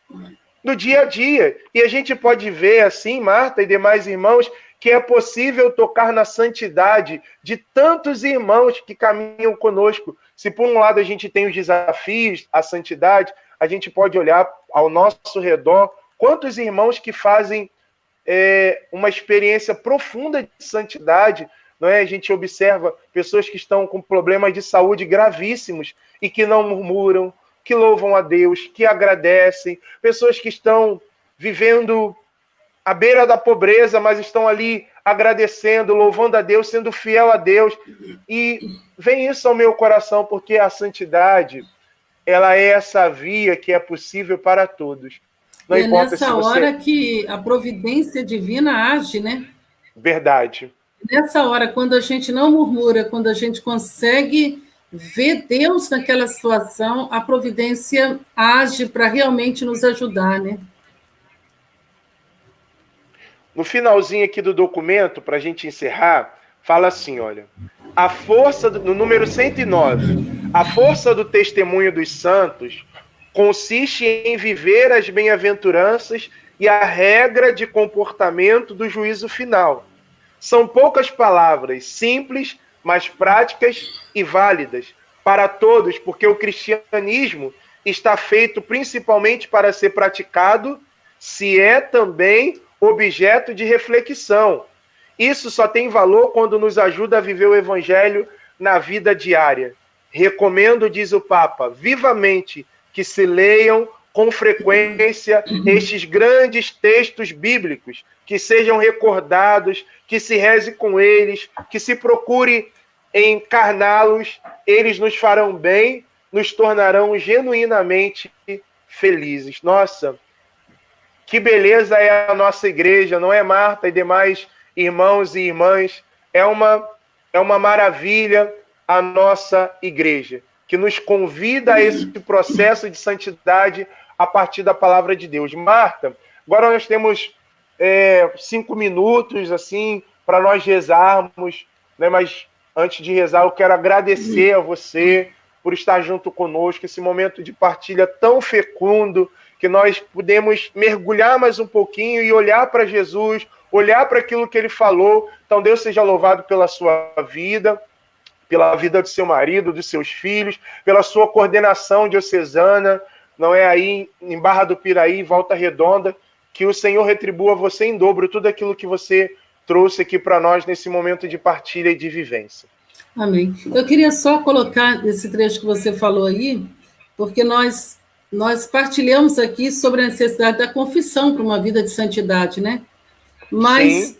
do dia a dia. E a gente pode ver assim, Marta e demais irmãos, que é possível tocar na santidade de tantos irmãos que caminham conosco. Se por um lado a gente tem os desafios, a santidade, a gente pode olhar ao nosso redor quantos irmãos que fazem uma experiência profunda de santidade, não é? A gente observa pessoas que estão com problemas de saúde gravíssimos e que não murmuram, que louvam a Deus, que agradecem, pessoas que estão vivendo à beira da pobreza, mas estão ali agradecendo, louvando a Deus, sendo fiel a Deus. E vem isso ao meu coração, porque a santidade, ela é essa via que é possível para todos. Não é nessa hora que a providência divina age, né? Verdade. Nessa hora, quando a gente não murmura, quando a gente consegue ver Deus naquela situação, a providência age para realmente nos ajudar, né? No finalzinho aqui do documento, para a gente encerrar, fala assim, olha, a força, no número 109, a força do testemunho dos santos consiste em viver as bem-aventuranças e a regra de comportamento do juízo final. São poucas palavras, simples, mas práticas e válidas para todos, porque o cristianismo está feito principalmente para ser praticado, se é também objeto de reflexão. Isso só tem valor quando nos ajuda a viver o evangelho na vida diária. Recomendo, diz o Papa, vivamente que se leiam com frequência estes grandes textos bíblicos, que sejam recordados, que se reze com eles, que se procure encarná-los, eles nos farão bem, nos tornarão genuinamente felizes. Nossa, que beleza é a nossa igreja, não é, Marta e demais irmãos e irmãs? É uma maravilha a nossa igreja, que nos convida a esse processo de santidade a partir da palavra de Deus. Marta, agora nós temos 5 minutos assim para nós rezarmos, né? Mas antes de rezar, eu quero agradecer a você por estar junto conosco, esse momento de partilha tão fecundo, que nós pudemos mergulhar mais um pouquinho e olhar para Jesus, olhar para aquilo que ele falou. Então, Deus seja louvado pela sua vida, pela vida do seu marido, dos seus filhos, pela sua coordenação diocesana, não é, aí em Barra do Piraí, Volta Redonda, que o Senhor retribua você em dobro tudo aquilo que você trouxe aqui para nós nesse momento de partilha e de vivência. Amém. Eu queria só colocar esse trecho que você falou aí, porque nós partilhamos aqui sobre a necessidade da confissão para uma vida de santidade, né? Mas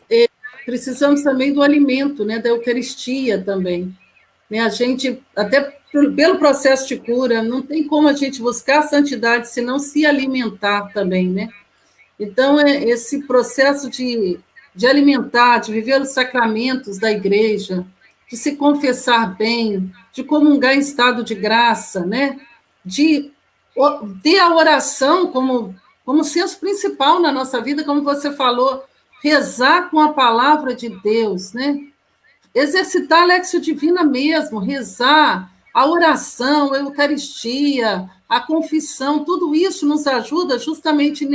precisamos também do alimento, né? Da Eucaristia também. Né? A gente, até pelo processo de cura, não tem como a gente buscar a santidade se não se alimentar também, né? Então, esse processo de alimentar, de viver os sacramentos da igreja, de se confessar bem, de comungar em estado de graça, né? De ter a oração como senso principal na nossa vida, como você falou, rezar com a palavra de Deus, né? exercitar a Léxio Divina mesmo, rezar, a oração, a Eucaristia, a confissão, tudo isso nos ajuda justamente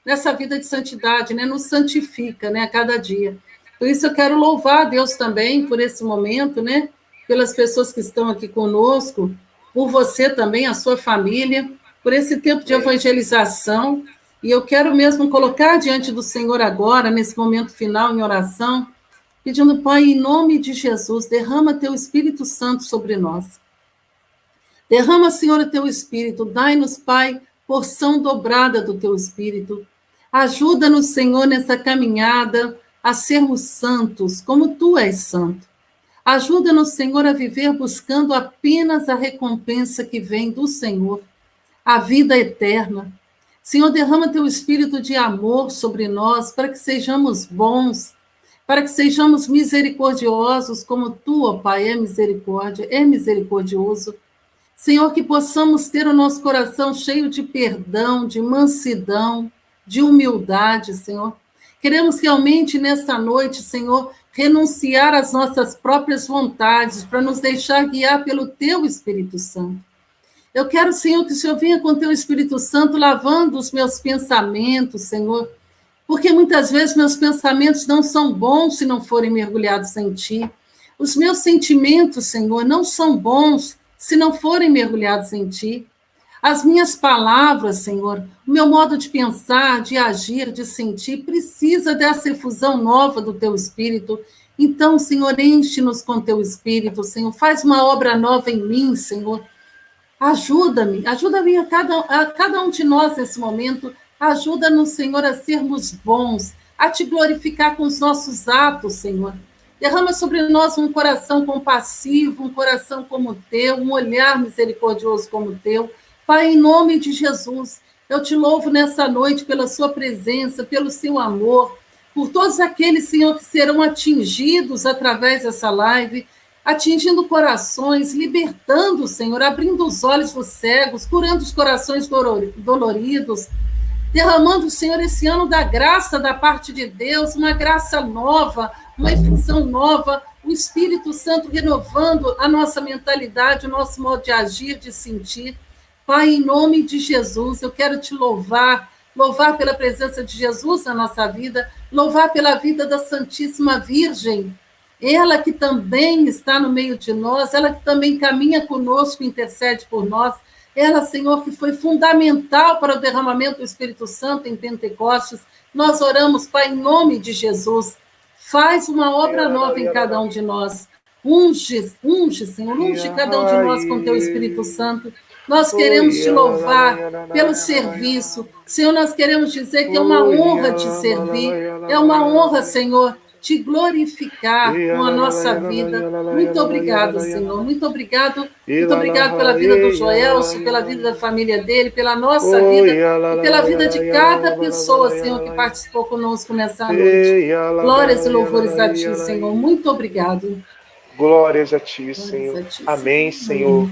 nessa vida de santidade, né? Nos santifica, né? A cada dia. Por isso eu quero louvar a Deus também por esse momento, né? Pelas pessoas que estão aqui conosco, por você também, a sua família, por esse tempo de evangelização. E eu quero mesmo colocar diante do Senhor agora, nesse momento final em oração, pedindo, Pai, em nome de Jesus, derrama teu Espírito Santo sobre nós. Derrama, Senhor, o teu Espírito. Dai-nos, Pai, porção dobrada do teu Espírito. Ajuda-nos, Senhor, nessa caminhada a sermos santos, como tu és santo. Ajuda-nos, Senhor, a viver buscando apenas a recompensa que vem do Senhor, a vida eterna. Senhor, derrama teu Espírito de amor sobre nós, para que sejamos bons, para que sejamos misericordiosos, como tu, ó Pai, é misericórdia, é misericordioso. Senhor, que possamos ter o nosso coração cheio de perdão, de mansidão, de humildade, Senhor. Queremos realmente, nessa noite, Senhor, renunciar às nossas próprias vontades, para nos deixar guiar pelo teu Espírito Santo. Eu quero, Senhor, que o Senhor venha com o teu Espírito Santo, lavando os meus pensamentos, Senhor, porque muitas vezes meus pensamentos não são bons se não forem mergulhados em ti. Os meus sentimentos, Senhor, não são bons se não forem mergulhados em ti. As minhas palavras, Senhor, o meu modo de pensar, de agir, de sentir, precisa dessa efusão nova do teu Espírito. Então, Senhor, enche-nos com teu Espírito, Senhor, faz uma obra nova em mim, Senhor. Ajuda-me a cada um de nós nesse momento. Ajuda-nos, Senhor, a sermos bons, a te glorificar com os nossos atos, Senhor. Derrama sobre nós um coração compassivo, um coração como o teu, um olhar misericordioso como o teu. Pai, em nome de Jesus, eu te louvo nessa noite pela sua presença, pelo seu amor, por todos aqueles, Senhor, que serão atingidos através dessa live, atingindo corações, libertando, Senhor, abrindo os olhos dos cegos, curando os corações doloridos, derramando, Senhor, esse ano da graça da parte de Deus, uma graça nova, uma efusão nova, o Espírito Santo renovando a nossa mentalidade, o nosso modo de agir, de sentir. Pai, em nome de Jesus, eu quero te louvar pela presença de Jesus na nossa vida, louvar pela vida da Santíssima Virgem, ela que também está no meio de nós, ela que também caminha conosco, intercede por nós, ela, Senhor, que foi fundamental para o derramamento do Espírito Santo em Pentecostes. Nós oramos, Pai, em nome de Jesus. Faz uma obra nova em cada um de nós. Unge, Senhor, unge cada um de nós com teu Espírito Santo. Nós queremos te louvar pelo serviço. Senhor, nós queremos dizer que é uma honra te servir. É uma honra, Senhor, te glorificar com a nossa vida. Muito obrigado, Senhor. Muito obrigado pela vida do Joelso, pela vida da família dele, pela nossa vida e pela vida de cada pessoa, Senhor, que participou conosco nessa noite. Glórias e louvores a ti, Senhor. Muito obrigado. Glórias a ti, Senhor. Amém, Senhor.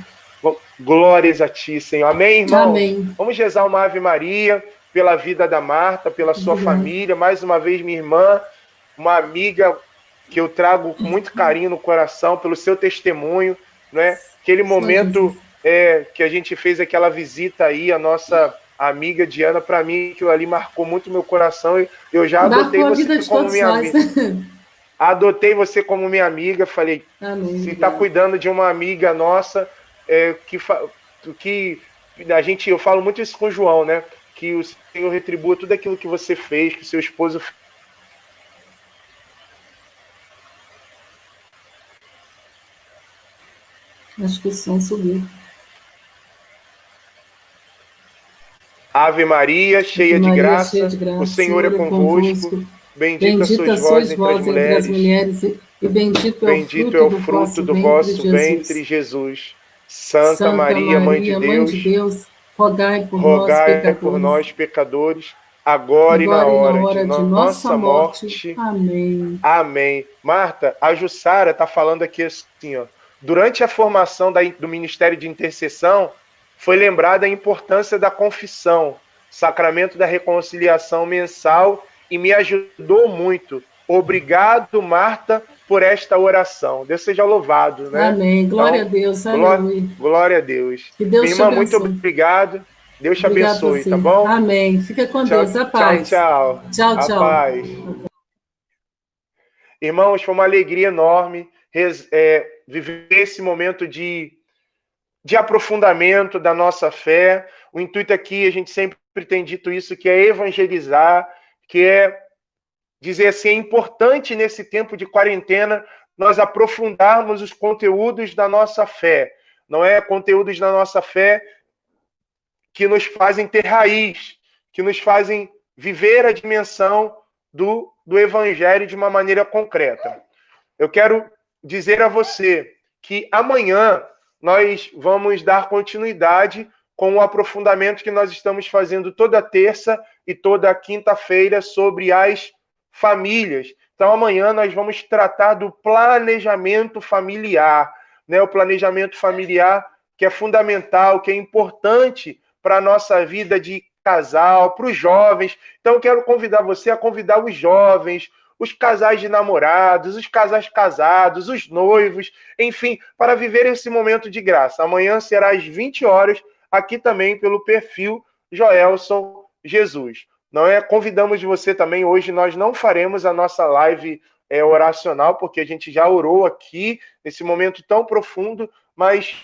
Glórias a ti, Senhor. Amém, irmão? Amém. Vamos rezar uma Ave Maria pela vida da Marta, pela sua família. Mais uma vez, minha irmã, uma amiga que eu trago com muito carinho no coração, pelo seu testemunho, né? Aquele momento que a gente fez aquela visita aí, a nossa amiga Diana, para mim, aquilo ali marcou muito meu coração. Eu já adotei você como minha amiga. Adotei você como minha amiga, falei, amém, se está cuidando de uma amiga nossa, que eu falo muito isso com o João, né? Que o Senhor retribua tudo aquilo que você fez, que seu esposo fez. Acho que o som subiu. Ave Maria, cheia de graça, o Senhor é convosco. Bendita sois vós entre as mulheres, e bendito é o fruto do vosso ventre, Jesus. Santa Maria, Mãe de Deus, rogai por nós, pecadores, agora e na hora de nossa morte. Amém. Amém. Marta, a Jussara está falando aqui assim, ó. Durante a formação do Ministério de Intercessão, foi lembrada a importância da confissão, sacramento da reconciliação mensal, e me ajudou muito. Obrigado, Marta, por esta oração. Deus seja louvado, né? Amém. Glória a Deus. Aleluia. Glória a Deus. Que Deus Minha irmã, te muito abençoe. obrigado. Deus te Obrigado abençoe, você. tá bom? Amém. Fica com Tchau, Deus. A tchau, paz. tchau. Tchau, A tchau. paz. Irmãos, foi uma alegria enorme viver esse momento de aprofundamento da nossa fé. O intuito aqui, a gente sempre tem dito isso, que é evangelizar, que é dizer assim, é importante nesse tempo de quarentena nós aprofundarmos os conteúdos da nossa fé. Não é conteúdos da nossa fé que nos fazem ter raiz, que nos fazem viver a dimensão do evangelho de uma maneira concreta. Eu quero dizer a você que amanhã nós vamos dar continuidade com o aprofundamento que nós estamos fazendo toda terça e toda quinta-feira sobre as famílias. Então, amanhã nós vamos tratar do planejamento familiar, né? O planejamento familiar que é fundamental, que é importante para a nossa vida de casal, para os jovens. Então, eu quero convidar você a convidar os jovens, os casais de namorados, os casais casados, os noivos, enfim, para viver esse momento de graça. Amanhã será às 20 horas, aqui também pelo perfil Joelson Jesus. Não é? Convidamos você também, hoje nós não faremos a nossa live oracional, porque a gente já orou aqui, nesse momento tão profundo, mas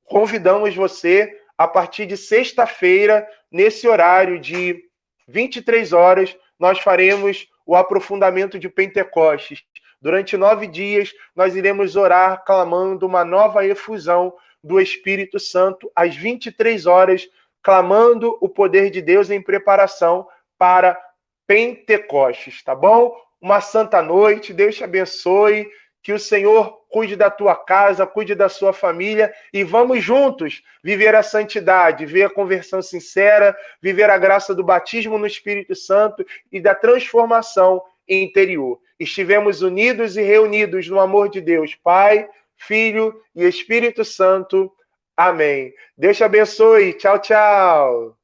convidamos você a partir de sexta-feira, nesse horário de 23 horas, nós faremos o aprofundamento de Pentecostes. Durante 9 dias, nós iremos orar clamando uma nova efusão do Espírito Santo às 23 horas, clamando o poder de Deus em preparação para Pentecostes, tá bom? Uma santa noite, Deus te abençoe, que o Senhor cuide da tua casa, cuide da sua família e vamos juntos viver a santidade, viver a conversão sincera, viver a graça do batismo no Espírito Santo e da transformação interior. Estivemos unidos e reunidos no amor de Deus, Pai, Filho e Espírito Santo. Amém. Deus te abençoe. Tchau, tchau.